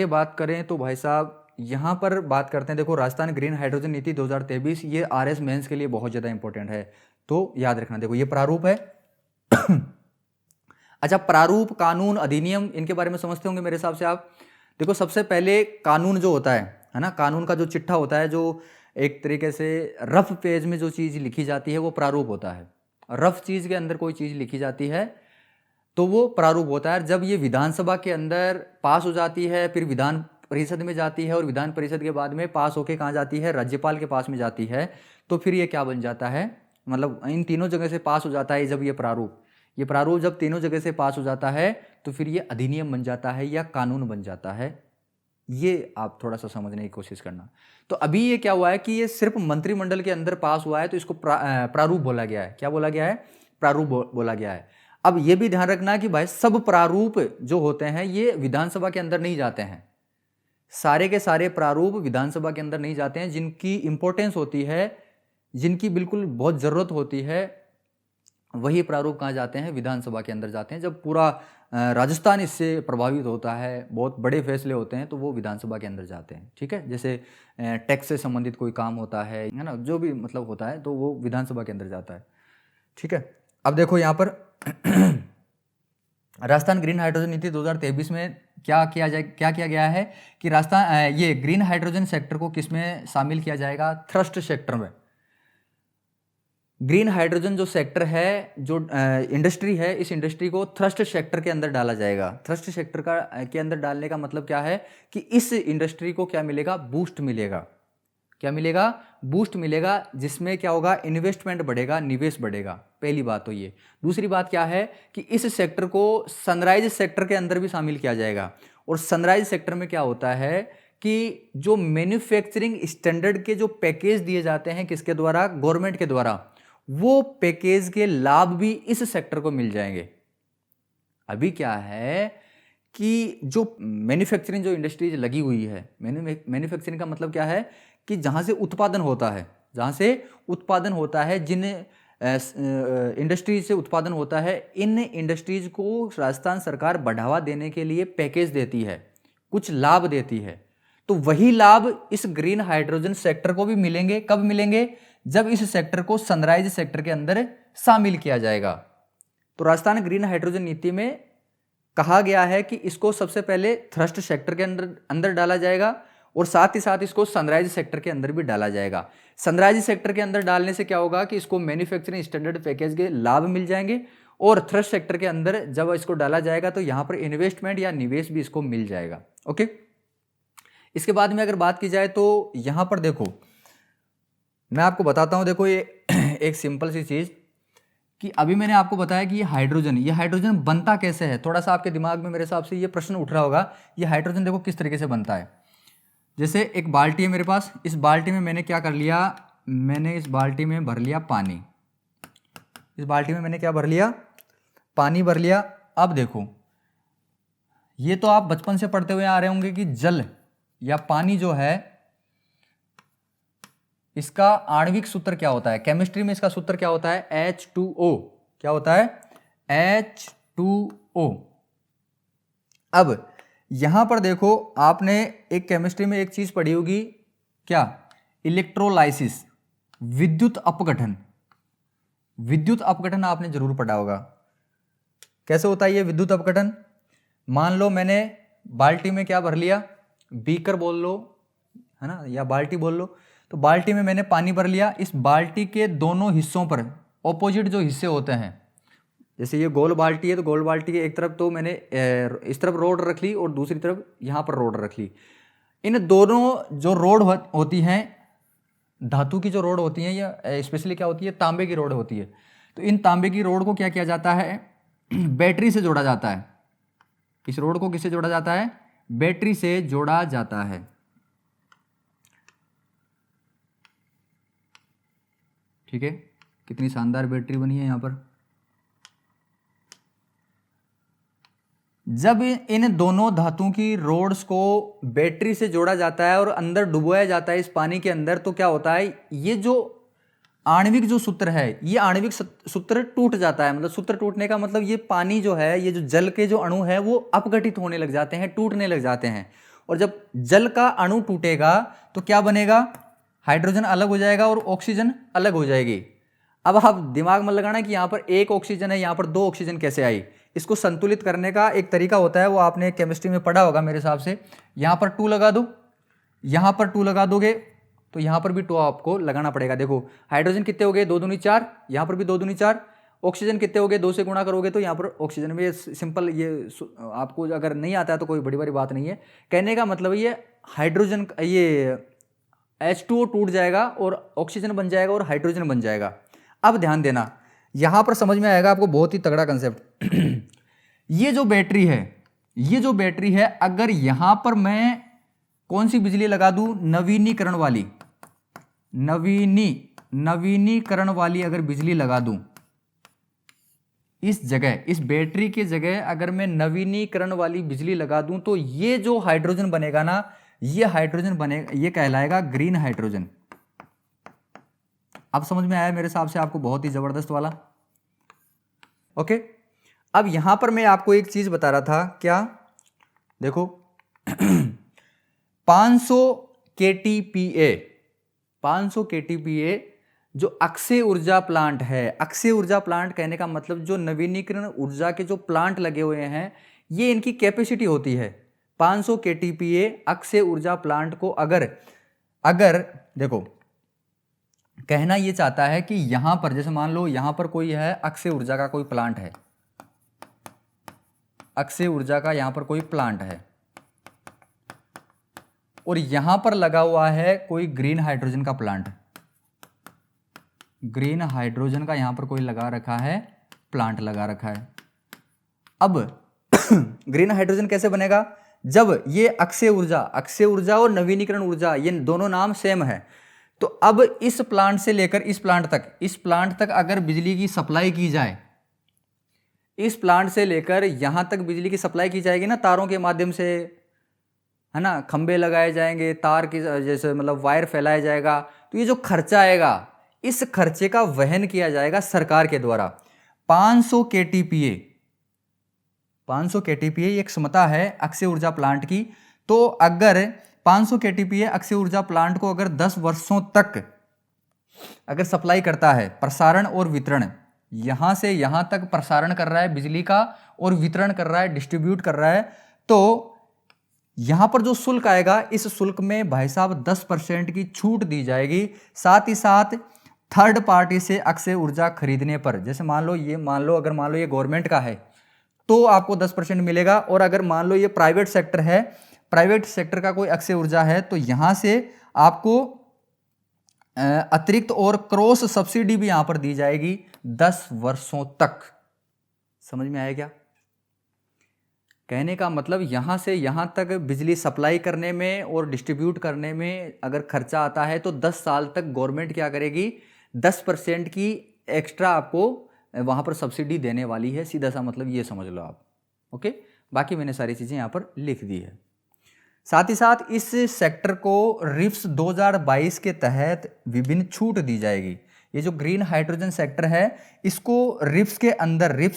Speaker 1: बात करें तो भाई साहब यहाँ पर बात करते हैं। देखो, राजस्थान ग्रीन हाइड्रोजन नीति 2023 ये आरएस मेंस के लिए बहुत ज़्यादा इंपॉर्टेंट है, तो याद रखना। देखो ये प्रारूप है। अच्छा, प्रारूप, कानून, अधिनियम, इनके बारे में समझते होंगे मेरे हिसाब से आप। देखो, सबसे पहले कानून जो होता है ना, कानून का जो चिट्ठा होता है, जो एक तरीके से रफ पेज में जो चीज़ लिखी जाती है वो प्रारूप होता है। रफ चीज़ के अंदर कोई चीज़ लिखी जाती है तो वो प्रारूप होता है। जब ये विधानसभा के अंदर पास हो जाती है, फिर विधान परिषद में जाती है, और विधान परिषद के बाद में पास होके कहाँ जाती है, राज्यपाल के पास में जाती है, तो फिर ये क्या बन जाता है, मतलब इन तीनों जगह से पास हो जाता है। जब ये प्रारूप जब तीनों जगह से पास हो जाता है तो फिर ये अधिनियम बन जाता है या कानून बन जाता है। ये आप थोड़ा सा समझने की कोशिश करना। तो अभी ये क्या हुआ है कि ये सिर्फ मंत्रिमंडल के अंदर पास हुआ है, तो इसको प्रारूप बोला गया है। क्या बोला गया है, प्रारूप बोला गया है। अब ये भी ध्यान रखना कि भाई सब प्रारूप जो होते हैं ये विधानसभा के अंदर नहीं जाते हैं, सारे के सारे प्रारूप विधानसभा के अंदर नहीं जाते हैं। जिनकी इंपॉर्टेंस होती है, जिनकी बिल्कुल बहुत ज़रूरत होती है, वही प्रारूप कहाँ जाते हैं, विधानसभा के अंदर जाते हैं। जब पूरा राजस्थान इससे प्रभावित होता है, बहुत बड़े फैसले होते हैं, तो वो विधानसभा के अंदर जाते हैं। ठीक है, जैसे टैक्स से संबंधित कोई काम होता है ना, जो भी मतलब होता है तो वो विधानसभा के अंदर जाता है। ठीक है, अब देखो यहाँ पर राजस्थान ग्रीन हाइड्रोजन नीति 2023 में क्या किया गया है कि राजस्थान ये ग्रीन हाइड्रोजन सेक्टर को किस में शामिल किया जाएगा, थ्रस्ट सेक्टर में। ग्रीन हाइड्रोजन जो सेक्टर है, जो इंडस्ट्री है, इस इंडस्ट्री को थ्रस्ट सेक्टर के अंदर डाला जाएगा। थ्रस्ट सेक्टर के अंदर डालने का मतलब क्या है कि इस इंडस्ट्री को क्या मिलेगा, बूस्ट मिलेगा। क्या मिलेगा, बूस्ट मिलेगा, जिसमें क्या होगा, इन्वेस्टमेंट बढ़ेगा, निवेश बढ़ेगा। पहली बात तो ये। दूसरी बात क्या है कि इस सेक्टर को सनराइज सेक्टर के अंदर भी शामिल किया जाएगा। और सनराइज सेक्टर में क्या होता है कि जो मैन्युफैक्चरिंग स्टैंडर्ड के जो पैकेज दिए जाते हैं, किसके द्वारा, गवर्नमेंट के द्वारा, वो पैकेज के लाभ भी इस सेक्टर को मिल जाएंगे। अभी क्या है कि जो मैन्युफैक्चरिंग जो इंडस्ट्रीज लगी हुई है, मैन्युफैक्चरिंग का मतलब क्या है कि जहां से उत्पादन होता है, जिन इंडस्ट्रीज से उत्पादन होता है, इन इंडस्ट्रीज को राजस्थान सरकार बढ़ावा देने के लिए पैकेज देती है, कुछ लाभ देती है। तो वही लाभ इस ग्रीन हाइड्रोजन सेक्टर को भी मिलेंगे। कब मिलेंगे, जब इस सेक्टर को सनराइज सेक्टर के अंदर शामिल किया जाएगा। तो राजस्थान ग्रीन हाइड्रोजन नीति में कहा गया है कि इसको सबसे पहले थ्रस्ट सेक्टर के अंदर डाला जाएगा, और साथ ही साथ इसको सनराइज सेक्टर के अंदर भी डाला जाएगा। सनराइज सेक्टर के अंदर डालने से क्या होगा कि इसको मैन्युफैक्चरिंग स्टैंडर्ड पैकेज के लाभ मिल जाएंगे, और थ्रस्ट सेक्टर के अंदर जब इसको डाला जाएगा तो यहां पर इन्वेस्टमेंट या निवेश भी इसको मिल जाएगा। ओके, इसके बाद में अगर बात की जाए तो यहां पर देखो, मैं आपको बताता हूं। देखो, ये एक सिंपल सी चीज कि अभी मैंने आपको बताया कि ये हाइड्रोजन बनता कैसे है। थोड़ा सा आपके दिमाग में मेरे हिसाब से ये प्रश्न उठ रहा होगा, ये हाइड्रोजन देखो किस तरीके से बनता है। जैसे एक बाल्टी है मेरे पास, इस बाल्टी में मैंने क्या कर लिया, मैंने इस बाल्टी में भर लिया पानी। इस बाल्टी में मैंने क्या भर लिया, पानी भर लिया। अब देखो, ये तो आप बचपन से पढ़ते हुए आ रहे होंगे कि जल या पानी जो है, इसका आणविक सूत्र क्या होता है, केमिस्ट्री में इसका सूत्र क्या होता है, H2O। क्या होता है, H2O। अब यहां पर देखो, आपने एक केमिस्ट्री में एक चीज पढ़ी होगी, क्या, इलेक्ट्रोलाइसिस, विद्युत अपघटन। विद्युत अपघटन आपने जरूर पढ़ा होगा। कैसे होता है ये विद्युत अपघटन। मान लो मैंने बाल्टी में क्या भर लिया, बीकर बोल लो, है ना, या बाल्टी बोल लो। तो बाल्टी में मैंने पानी भर लिया। इस बाल्टी के दोनों हिस्सों पर ऑपोजिट जो हिस्से होते हैं, जैसे ये गोल बाल्टी है तो गोल बाल्टी के एक तरफ तो मैंने इस तरफ रोड रख ली और दूसरी तरफ यहाँ पर रोड रख ली। इन दोनों जो रोड होती हैं, धातु की जो रोड होती हैं, या स्पेशली क्या होती है, तांबे की रोड होती है। तो इन तांबे की रोड को क्या किया जाता है, बैटरी से जोड़ा जाता है। इस रोड को किससे जोड़ा जाता है, बैटरी से जोड़ा जाता है। ठीक है, कितनी शानदार बैटरी बनी है यहाँ पर। जब इन दोनों धातुओं की रोड्स को बैटरी से जोड़ा जाता है और अंदर डुबोया जाता है इस पानी के अंदर, तो क्या होता है, ये जो आणविक जो सूत्र है, ये आणविक सूत्र टूट जाता है। मतलब सूत्र टूटने का मतलब ये पानी जो है, ये जो जल के जो अणु है वो अपघटित होने लग जाते हैं, टूटने लग जाते हैं। और जब जल का अणु टूटेगा तो क्या बनेगा, हाइड्रोजन अलग हो जाएगा और ऑक्सीजन अलग हो जाएगी। अब आप दिमाग में लगाना कि यहाँ पर एक ऑक्सीजन है, यहाँ पर दो ऑक्सीजन कैसे आई। इसको संतुलित करने का एक तरीका होता है, वो आपने केमिस्ट्री में पढ़ा होगा मेरे हिसाब से। यहाँ पर 2 लगा दो, यहाँ पर 2 लगा दोगे तो यहाँ पर भी 2 आपको लगाना पड़ेगा। देखो हाइड्रोजन कितने हो गए, 2 दूनी 4, यहाँ पर भी 2 दूनी 4। ऑक्सीजन कितने हो गए, 2 से गुणा करोगे तो यहाँ पर ऑक्सीजन में सिंपल, ये आपको अगर नहीं आता है तो कोई बड़ी बड़ी बात नहीं है। कहने का मतलब ये हाइड्रोजन, ये H2O टूट जाएगा और ऑक्सीजन बन जाएगा और हाइड्रोजन बन जाएगा। अब ध्यान देना, यहां पर समझ में आएगा आपको बहुत ही तगड़ा कंसेप्ट। ये जो बैटरी है, अगर यहां पर मैं कौन सी बिजली लगा दूं, नवीनीकरण वाली अगर बिजली लगा दूं, इस जगह, इस बैटरी के जगह अगर मैं नवीनीकरण वाली बिजली लगा दूं, तो ये जो हाइड्रोजन बनेगा ना, ये हाइड्रोजन बनेगा, ये कहलाएगा ग्रीन हाइड्रोजन। अब समझ में आया मेरे हिसाब से आपको, बहुत ही जबरदस्त वाला। ओके, अब यहां पर मैं आपको एक चीज बता रहा था, क्या, देखो 500 KTPA, 500 KTPA जो अक्षय ऊर्जा प्लांट है, अक्षय ऊर्जा प्लांट कहने का मतलब जो नवीनीकरण ऊर्जा के जो प्लांट लगे हुए हैं, ये इनकी कैपेसिटी होती है 500 KTPA अक्षय ऊर्जा प्लांट को। अगर अगर देखो कहना ये चाहता है कि यहां पर जैसे मान लो यहां पर कोई है अक्षय ऊर्जा का कोई प्लांट है, अक्षय ऊर्जा का यहां पर कोई प्लांट है और यहां पर लगा हुआ है कोई ग्रीन हाइड्रोजन का प्लांट, ग्रीन हाइड्रोजन का यहां पर कोई लगा रखा है, प्लांट लगा रखा है। अब ग्रीन हाइड्रोजन कैसे बनेगा, जब ये अक्षय ऊर्जा और नवीनीकरण ऊर्जा ये दोनों नाम सेम है, तो अब इस प्लांट से लेकर इस प्लांट तक अगर बिजली की सप्लाई की जाए, इस प्लांट से लेकर यहां तक बिजली की सप्लाई की जाएगी ना, तारों के माध्यम से, है ना, खंबे लगाए जाएंगे, तार की जैसे मतलब वायर फैलाया जाएगा, तो ये जो खर्चा आएगा इस खर्चे का वहन किया जाएगा सरकार के द्वारा। 500 KTPA, 500 KTPA एक क्षमता है अक्षय ऊर्जा प्लांट की। तो अगर 500 KTPA अक्षय ऊर्जा प्लांट को अगर 10 वर्षों तक अगर सप्लाई करता है, प्रसारण और वितरण, यहां से यहां तक प्रसारण कर रहा है बिजली का और वितरण कर रहा है, डिस्ट्रीब्यूट कर रहा है, तो यहां पर जो शुल्क आएगा इस शुल्क में भाई साहब 10% की छूट दी जाएगी। साथ ही साथ थर्ड पार्टी से अक्षय ऊर्जा खरीदने पर, जैसे मान लो ये गवर्नमेंट का है तो आपको 10% मिलेगा, और अगर मान लो ये प्राइवेट सेक्टर है, प्राइवेट सेक्टर का कोई अक्षय ऊर्जा है, तो यहां से आपको अतिरिक्त और क्रॉस सब्सिडी भी यहां पर दी जाएगी 10 वर्षों तक। समझ में आया क्या? कहने का मतलब यहां से यहां तक बिजली सप्लाई करने में और डिस्ट्रीब्यूट करने में अगर खर्चा आता है तो 10 साल तक गवर्नमेंट क्या करेगी, 10% की एक्स्ट्रा आपको वहां पर सब्सिडी देने वाली है। सीधा सा मतलब ये समझ लो आप। ओके, बाकी मैंने सारी चीजें यहां पर लिख दी है। साथ ही साथ इस सेक्टर को रिप्स 2022 के तहत विभिन्न छूट दी जाएगी। ये जो ग्रीन हाइड्रोजन सेक्टर है इसको रिप्स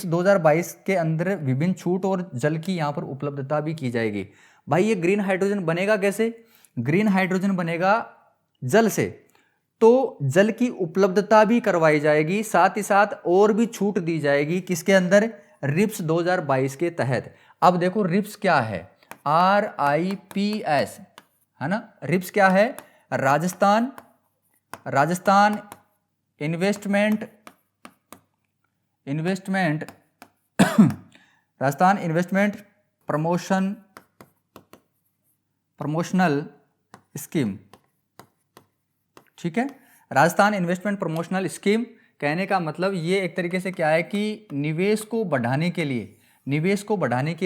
Speaker 1: 2022 के अंदर विभिन्न छूट और जल की यहाँ पर उपलब्धता भी की जाएगी। भाई ये ग्रीन हाइड्रोजन बनेगा कैसे? ग्रीन हाइड्रोजन बनेगा जल से, तो जल की उपलब्धता भी करवाई जाएगी, साथ ही साथ और भी छूट दी जाएगी। किसके अंदर? रिप्स 2022 के तहत। अब देखो रिप्स क्या है, RIPS है ना। रिप्स क्या है? Rajasthan investment Rajasthan investment promotional scheme. ठीक है, राजस्थान इन्वेस्टमेंट प्रमोशनल स्कीम कहने का मतलब ये एक तरीके से क्या है कि निवेश को बढ़ाने के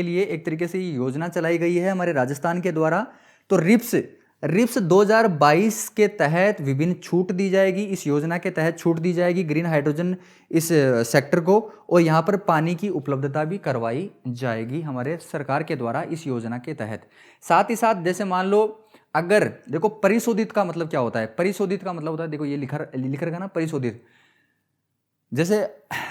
Speaker 1: लिए एक तरीके से ये योजना चलाई गई है हमारे राजस्थान के द्वारा। तो रिप्स 2022 के तहत विभिन्न छूट दी जाएगी, इस योजना के तहत छूट दी जाएगी ग्रीन हाइड्रोजन इस सेक्टर को, और यहाँ पर पानी की उपलब्धता भी करवाई जाएगी हमारे सरकार के द्वारा इस योजना के तहत। साथ ही साथ जैसे मान लो अगर देखो परिशोधित का मतलब क्या होता है? परिशोधित का मतलब होता है, देखो ये लिख रखा ना, परिशोधित। जैसे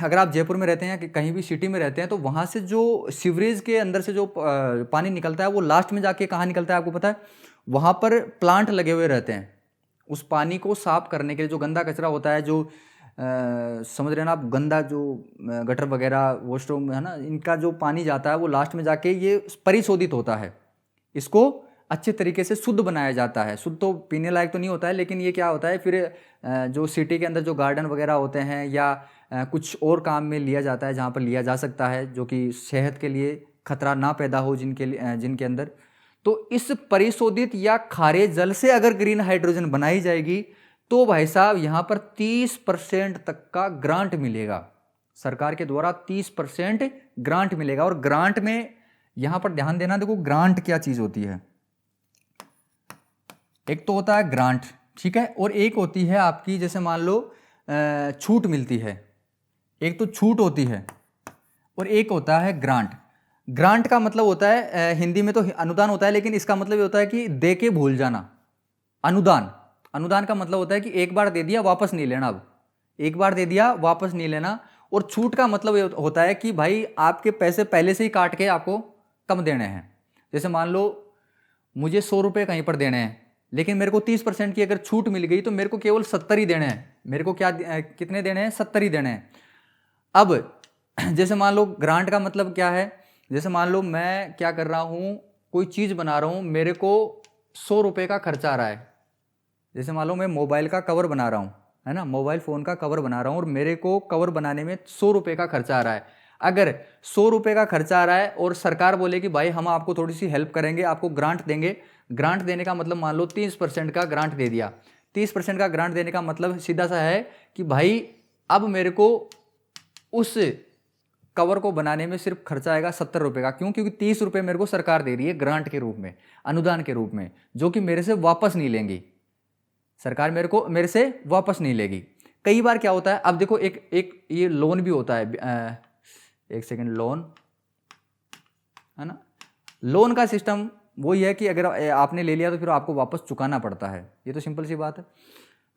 Speaker 1: अगर आप जयपुर में रहते हैं कि कहीं भी सिटी में रहते हैं तो वहाँ से जो सीवरेज के अंदर से जो पानी निकलता है वो लास्ट में जाके कहाँ निकलता है आपको पता है? वहाँ पर प्लांट लगे हुए रहते हैं उस पानी को साफ करने के लिए। जो गंदा कचरा होता है, जो समझ रहे हैं ना आप, गंदा जो गटर वगैरह वॉशरूम है ना, इनका जो पानी जाता है वो लास्ट में जाके ये परिशोधित होता है। इसको अच्छे तरीके से शुद्ध बनाया जाता है। शुद्ध तो पीने लायक तो नहीं होता है, लेकिन ये क्या होता है फिर जो सिटी के अंदर जो गार्डन वगैरह होते हैं या कुछ और काम में लिया जाता है, जहाँ पर लिया जा सकता है, जो कि सेहत के लिए खतरा ना पैदा हो जिनके अंदर। तो इस परिशोधित या खारे जल से अगर ग्रीन हाइड्रोजन बनाई जाएगी तो भाई साहब यहाँ पर 30% तक का ग्रांट मिलेगा सरकार के द्वारा, 30% ग्रांट मिलेगा। और ग्रांट में यहाँ पर ध्यान देना, देखो ग्रांट क्या चीज़ होती है। एक तो होता है ग्रांट, ठीक है, और एक होती है आपकी, जैसे मान लो छूट मिलती है। एक तो छूट होती है और एक होता है ग्रांट। ग्रांट का मतलब होता है हिंदी में तो अनुदान होता है, लेकिन इसका मतलब ये होता है कि दे के भूल जाना। अनुदान का मतलब होता है कि एक बार दे दिया वापस नहीं लेना। अब एक बार दे दिया वापस नहीं लेना। और छूट का मतलब ये होता है कि भाई आपके पैसे पहले से ही काट के आपको कम देने हैं। जैसे मान लो मुझे 100 रुपये कहीं पर देने हैं, लेकिन मेरे को 30% की अगर छूट मिल गई तो मेरे को केवल 70 ही देने हैं। मेरे को क्या कितने देने हैं? 70 ही देने हैं। अब जैसे मान लो ग्रांट का मतलब क्या है, जैसे मान लो मैं क्या कर रहा हूँ, कोई चीज़ बना रहा हूँ, मेरे को 100 रुपये का खर्चा आ रहा है। जैसे मान लो मैं मोबाइल का कवर बना रहा हूँ, है ना, मोबाइल फ़ोन का कवर बना रहा हूँ और मेरे को कवर बनाने में 100 रुपये का खर्चा आ रहा है। अगर 100 रुपये का खर्चा आ रहा है और सरकार बोले कि भाई हम आपको थोड़ी सी हेल्प करेंगे, आपको ग्रांट देंगे, ग्रांट देने का मतलब मान लो 30% का ग्रांट दे दिया। 30% का ग्रांट देने का मतलब सीधा सा है कि भाई अब मेरे को उस कवर को बनाने में सिर्फ खर्चा आएगा 70 रुपये का। क्यों? क्योंकि 30 रुपये मेरे को सरकार दे रही है ग्रांट के रूप में, अनुदान के रूप में, जो कि मेरे से वापस नहीं लेंगी। सरकार मेरे से वापस नहीं लेगी। कई बार क्या होता है, अब देखो एक ये लोन भी होता है, एक सेकंड, लोन, है ना। लोन का सिस्टम वही है कि अगर आपने ले लिया तो फिर आपको वापस चुकाना पड़ता है। ये तो सिंपल सी बात है।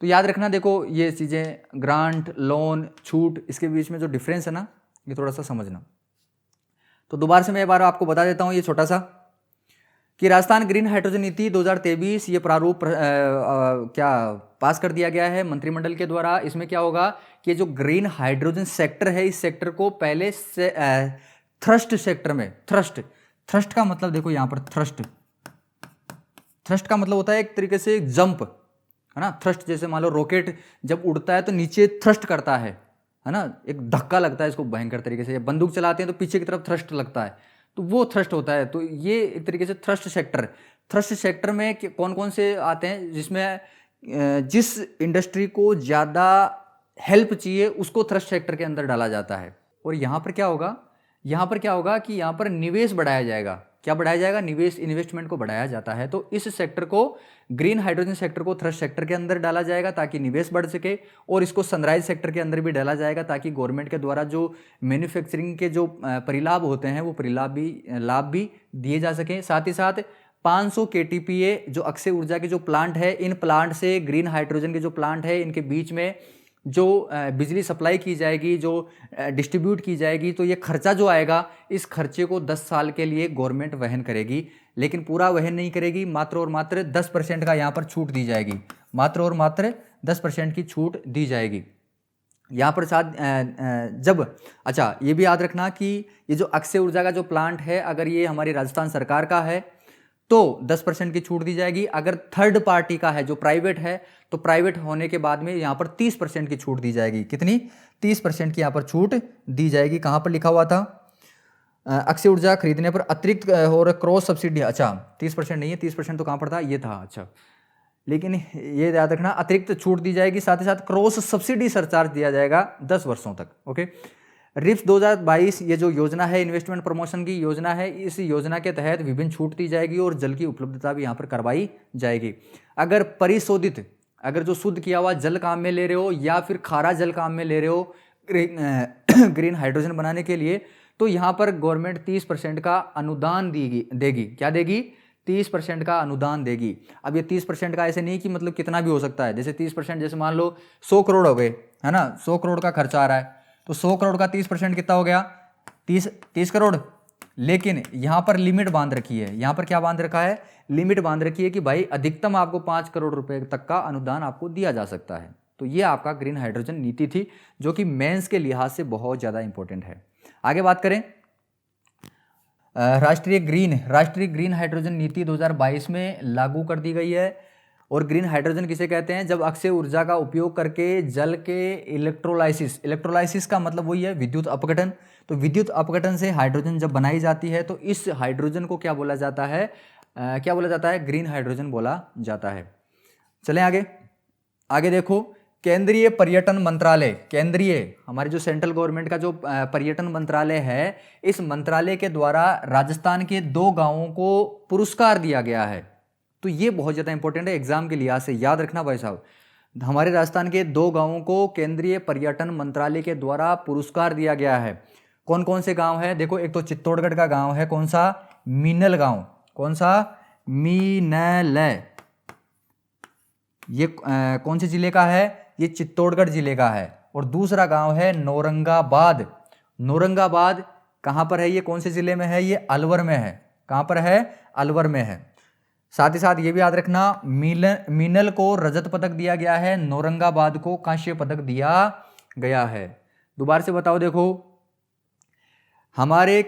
Speaker 1: तो याद रखना, देखो ये चीज़ें, ग्रांट, लोन, छूट, इसके बीच में जो डिफरेंस है ना, ये थोड़ा सा समझना। तो दोबारा से मैं एक बार आपको बता देता हूँ ये छोटा सा, कि राजस्थान ग्रीन हाइड्रोजन नीति 2023 ये प्रारूप क्या पास कर दिया गया है मंत्रिमंडल के द्वारा। इसमें क्या होगा कि जो ग्रीन हाइड्रोजन सेक्टर है, इस सेक्टर को पहले से थ्रस्ट सेक्टर में, थ्रस्ट का मतलब देखो यहाँ पर थ्रस्ट का मतलब होता है एक तरीके से जंप, है ना। थ्रस्ट जैसे मान लो रॉकेट जब उड़ता है तो नीचे थ्रस्ट करता है ना, एक धक्का लगता है इसको भयंकर तरीके से। बंदूक चलाते हैं तो पीछे की तरफ थ्रस्ट लगता है, तो वो थ्रस्ट होता है। तो ये एक तरीके से थ्रस्ट सेक्टर में कौन कौन से आते हैं, जिसमें जिस इंडस्ट्री को ज़्यादा हेल्प चाहिए उसको थ्रस्ट सेक्टर के अंदर डाला जाता है। और यहाँ पर क्या होगा कि यहाँ पर निवेश बढ़ाया जाएगा। क्या बढ़ाया जाएगा? निवेश, इन्वेस्टमेंट को बढ़ाया जाता है। तो इस सेक्टर को, ग्रीन हाइड्रोजन सेक्टर को थ्रस्ट सेक्टर के अंदर डाला जाएगा ताकि निवेश बढ़ सके, और इसको सनराइज सेक्टर के अंदर भी डाला जाएगा ताकि गवर्नमेंट के द्वारा जो मैन्युफैक्चरिंग के जो परिलाभ होते हैं वो लाभ भी दिए जा सकें। साथ ही साथ 500 KTPA जो अक्षय ऊर्जा के जो प्लांट है, इन प्लांट से ग्रीन हाइड्रोजन के जो प्लांट है, इनके बीच में जो बिजली सप्लाई की जाएगी, जो डिस्ट्रीब्यूट की जाएगी, तो ये खर्चा जो आएगा, इस खर्चे को 10 साल के लिए गवर्नमेंट वहन करेगी। लेकिन पूरा वहन नहीं करेगी, मात्र और मात्र 10% का यहाँ पर छूट दी जाएगी, मात्र और मात्र 10% की छूट दी जाएगी यहाँ पर। साथ जब, अच्छा ये भी याद रखना कि ये जो अक्षय ऊर्जा का जो प्लांट है, अगर ये हमारी राजस्थान सरकार का है तो 10% की छूट दी जाएगी। अगर थर्ड पार्टी का है, जो प्राइवेट है, तो प्राइवेट होने के बाद में यहाँ पर 30% की छूट दी जाएगी। कितनी? 30% की यहाँ पर छूट दी जाएगी। कहाँ पर लिखा हुआ था? अक्षय ऊर्जा खरीदने पर अतिरिक्त और क्रॉस सब्सिडी। अच्छा 30% नहीं है, 30% तो कहाँ पर था? ये था। अच्छा, लेकिन ये याद रखना, अतिरिक्त छूट दी जाएगी, साथ ही साथ क्रॉस सब्सिडी सरचार्ज दिया जाएगा 10 वर्षों तक। ओके। रिफ्ट 2022 ये जो योजना है, इन्वेस्टमेंट प्रमोशन की योजना है, इस योजना के तहत विभिन्न छूट दी जाएगी और जल की उपलब्धता भी यहाँ पर करवाई जाएगी। अगर परिशोधित, अगर जो शुद्ध किया हुआ जल काम में ले रहे हो या फिर खारा जल काम में ले रहे हो ग्रीन हाइड्रोजन बनाने के लिए, तो यहाँ पर गवर्नमेंट 30% का अनुदान देगी। क्या देगी? 30% का अनुदान देगी। अब ये 30% का ऐसे नहीं कि मतलब कितना भी हो सकता है। जैसे 30%, जैसे मान लो 100 करोड़ हो गए, है ना, 100 करोड़ का खर्चा आ रहा है, तो 100 करोड़ का 30% कितना हो गया? 30 करोड़। लेकिन यहाँ पर लिमिट बांध रखी है। यहाँ पर क्या बांध रखा है? लिमिट बांध रखी है कि भाई अधिकतम आपको 5 करोड़ रुपए तक का अनुदान आपको दिया जा सकता है। तो ये आपका ग्रीन हाइड्रोजन नीति थी, जो कि मेंस के लिहाज से बहुत ज़्यादा इंपॉर्टेंट है। आगे बात करें, राष्ट्रीय ग्रीन हाइड्रोजन नीति 2022 में लागू कर दी गई है। और ग्रीन हाइड्रोजन किसे कहते हैं? जब अक्षय ऊर्जा का उपयोग करके जल के इलेक्ट्रोलाइसिस का मतलब वही है विद्युत अपघटन। तो विद्युत अपघटन से हाइड्रोजन जब बनाई जाती है तो इस हाइड्रोजन को क्या बोला जाता है? ग्रीन हाइड्रोजन बोला जाता है। चलें आगे देखो, केंद्रीय पर्यटन मंत्रालय, हमारे जो सेंट्रल गवर्नमेंट का जो पर्यटन मंत्रालय है, इस मंत्रालय के द्वारा राजस्थान के 2 गांवों को पुरस्कार दिया गया है। तो ये बहुत ज़्यादा इंपॉर्टेंट है एग्जाम के लिहाज से, याद रखना भाई साहब। हमारे राजस्थान के 2 गांवों को केंद्रीय पर्यटन मंत्रालय के द्वारा पुरस्कार दिया गया है। कौन कौन से गांव है? देखो, एक तो चित्तौड़गढ़ का गांव है, कौन सा? मीनल गांव। कौन सा? मीनल। ये कौन से जिले का है? ये चित्तौड़गढ़ जिले का है। और दूसरा गांव है नौरंगाबाद। नौरंगाबाद कहाँ पर है, ये कौन से जिले में है, ये अलवर में है। कहाँ पर है, अलवर में है। साथ ही साथ ये भी याद रखना, मीनल को रजत पदक दिया गया है, नौरंगाबाद को कांस्य पदक दिया गया है। दोबारा से बताओ, देखो हमारे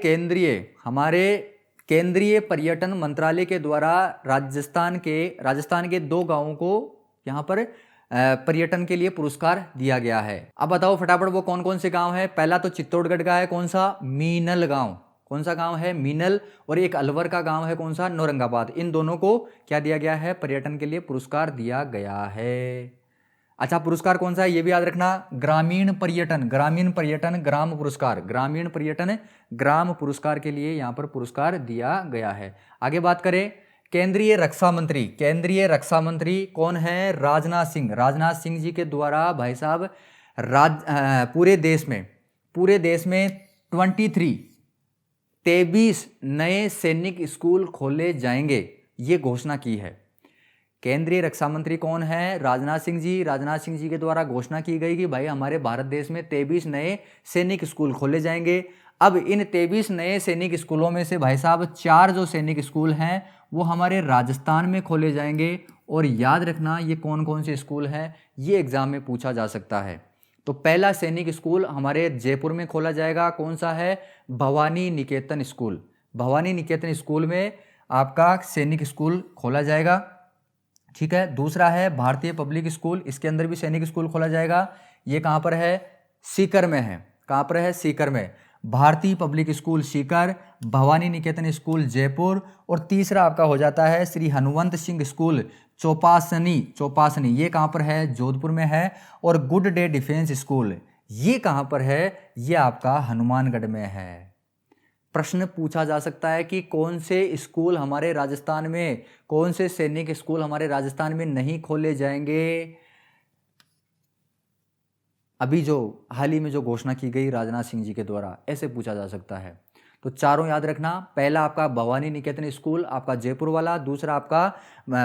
Speaker 1: केंद्रीय पर्यटन मंत्रालय के द्वारा राजस्थान के 2 गांवों को यहाँ पर पर्यटन के लिए पुरस्कार दिया गया है। अब बताओ फटाफट वो कौन कौन से गांव है। पहला तो चित्तौड़गढ़ का है कौन सा, मीनल गांव। कौन सा गांव है, मीनल। और एक अलवर का गांव है कौन सा, नौरंगाबाद। इन दोनों को क्या दिया गया है, पर्यटन के लिए पुरस्कार दिया गया है। अच्छा, पुरस्कार कौन सा है ये भी याद रखना, ग्रामीण पर्यटन ग्राम पुरस्कार, ग्रामीण पर्यटन ग्राम पुरस्कार के लिए यहाँ पर पुरस्कार दिया गया है। आगे बात करें, केंद्रीय रक्षा मंत्री कौन है, राजनाथ सिंह जी के द्वारा भाई साहब पूरे देश में 23 नए सैनिक स्कूल खोले जाएंगे, ये घोषणा की है। केंद्रीय रक्षा मंत्री कौन है, राजनाथ सिंह जी के द्वारा घोषणा की गई कि भाई हमारे भारत देश में 23 नए सैनिक स्कूल खोले जाएंगे। अब इन 23 नए सैनिक स्कूलों में से भाई साहब 4 जो सैनिक स्कूल हैं वो हमारे राजस्थान में खोले जाएंगे। और याद रखना ये कौन कौन से स्कूल हैं, ये एग्जाम में पूछा जा सकता है। तो पहला सैनिक स्कूल हमारे जयपुर में खोला जाएगा, कौन सा है, भवानी निकेतन स्कूल। भवानी निकेतन स्कूल में आपका सैनिक स्कूल खोला जाएगा, ठीक है। दूसरा है भारतीय पब्लिक स्कूल, इसके अंदर भी सैनिक स्कूल खोला जाएगा। ये कहाँ पर है, सीकर में है। कहाँ पर है, सीकर में। भारतीय पब्लिक स्कूल सीकर, भवानी निकेतन स्कूल जयपुर। और तीसरा आपका हो जाता है श्री हनुवंत सिंह स्कूल चौपासनी, ये कहाँ पर है, जोधपुर में है। और गुड डे डिफेंस स्कूल ये कहाँ पर है, ये आपका हनुमानगढ़ में है। प्रश्न पूछा जा सकता है कि कौन से स्कूल हमारे राजस्थान में, कौन से सैनिक स्कूल हमारे राजस्थान में नहीं खोले जाएंगे। अभी जो हाल ही में जो घोषणा की गई राजनाथ सिंह जी के द्वारा, ऐसे पूछा जा सकता है। तो चारों याद रखना, पहला आपका भवानी निकेतन स्कूल आपका जयपुर वाला, दूसरा आपका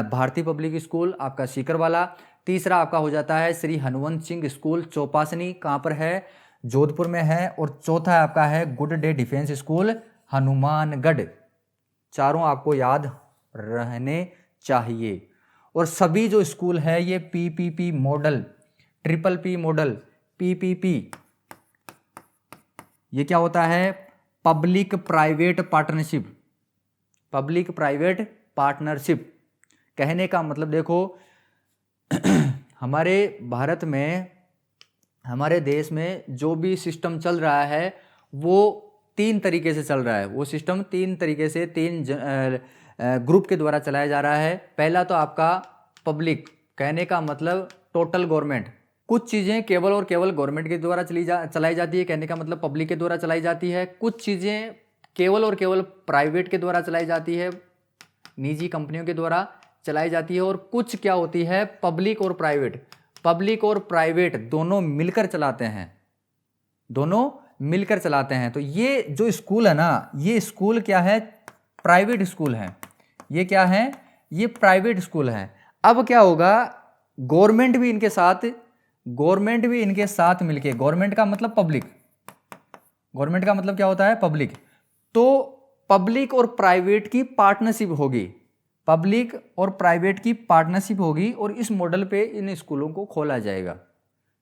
Speaker 1: भारतीय पब्लिक स्कूल आपका सीकर वाला, तीसरा आपका हो जाता है श्री हनुवंत सिंह स्कूल चौपासनी, कहाँ पर है, जोधपुर में है। और चौथा आपका है good day defence school Hanumangarh. चारों आपको याद रहने चाहिए। और सभी जो स्कूल है ये PPP model, triple P model, PPP ये क्या होता है, पब्लिक प्राइवेट पार्टनरशिप। कहने का मतलब देखो हमारे भारत में, हमारे देश में जो भी सिस्टम चल रहा है वो 3 तरीके से चल रहा है। वो सिस्टम 3 तरीके से 3 ग्रुप के द्वारा चलाया जा रहा है। पहला तो आपका पब्लिक, कहने का मतलब टोटल गवर्नमेंट। कुछ चीज़ें केवल और केवल गवर्नमेंट के द्वारा चलाई जाती है, कहने का मतलब पब्लिक के द्वारा चलाई जाती है। कुछ चीज़ें केवल और केवल प्राइवेट के द्वारा चलाई जाती है, निजी कंपनियों के द्वारा चलाई जाती है। और कुछ क्या होती है, पब्लिक और प्राइवेट दोनों मिलकर चलाते हैं। तो ये जो स्कूल है ना, ये स्कूल क्या है, प्राइवेट स्कूल है। ये क्या है, ये प्राइवेट स्कूल है। अब क्या होगा, गवर्नमेंट भी इनके साथ मिलके, गवर्नमेंट का मतलब क्या होता है, पब्लिक। तो पब्लिक और प्राइवेट की पार्टनरशिप होगी, और इस मॉडल पे इन स्कूलों को खोला जाएगा।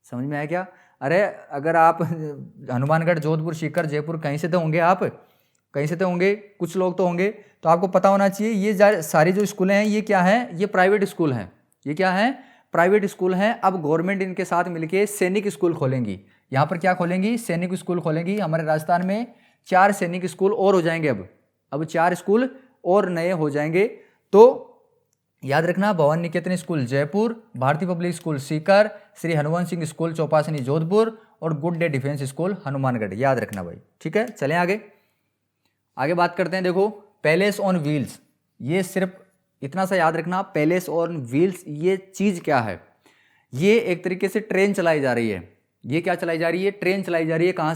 Speaker 1: समझ में आया क्या? अरे अगर आप हनुमानगढ़, जोधपुर, सीकर, जयपुर कहीं से तो होंगे, कुछ लोग तो होंगे, तो आपको पता होना चाहिए ये सारी जो स्कूलें हैं ये क्या हैं, ये प्राइवेट स्कूल हैं। ये क्या है, प्राइवेट स्कूल हैं। अब गवर्नमेंट इनके साथ मिलके सैनिक स्कूल खोलेंगी। यहाँ पर क्या खोलेंगी, सैनिक स्कूल खोलेंगी। हमारे राजस्थान में 4 सैनिक स्कूल और हो जाएंगे। अब 4 स्कूल और नए हो जाएंगे। तो याद रखना, भवानी निकेतन school Jaipur, Bharatiya public school Sikar, Shri Hanuvant Singh school Chopasni Jodhpur और good day defence school Hanumangarh. याद रखना भाई, ठीक है। चलें आगे बात करते हैं। देखो पैलेस ऑन व्हील्स, ये सिर्फ इतना सा याद रखना, पैलेस ऑन व्हील्स ये चीज़ क्या है। ये एक तरीके से ट्रेन चलाई जा रही है। ये क्या चलाई जा रही है, ट्रेन चलाई जा रही है। कहाँ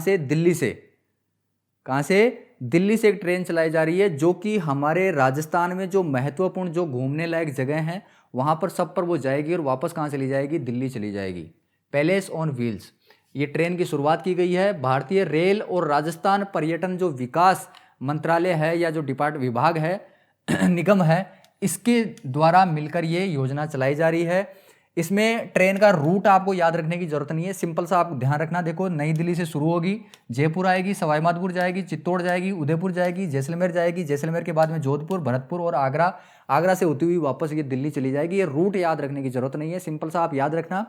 Speaker 1: से, दिल्ली से एक ट्रेन चलाई जा रही है, जो कि हमारे राजस्थान में जो महत्वपूर्ण जो घूमने लायक जगह हैं वहाँ पर सब पर वो जाएगी और वापस कहाँ चली जाएगी, दिल्ली चली जाएगी। पैलेस ऑन व्हील्स ये ट्रेन की शुरुआत की गई है। भारतीय रेल और राजस्थान पर्यटन जो विकास मंत्रालय है या जो विभाग है निगम है, इसके द्वारा मिलकर ये योजना चलाई जा रही है। इसमें ट्रेन का रूट आपको याद रखने की जरूरत नहीं है, सिंपल सा आप ध्यान रखना। देखो, नई दिल्ली से शुरू होगी, जयपुर आएगी, सवाई माधोपुर जाएगी, चित्तौड़ जाएगी, उदयपुर जाएगी, जैसलमेर जाएगी, जैसलमेर के बाद में जोधपुर, भरतपुर और आगरा, आगरा से होती हुई वापस ये दिल्ली चली जाएगी। ये रूट याद रखने की जरूरत नहीं है, सिंपल सा आप याद रखना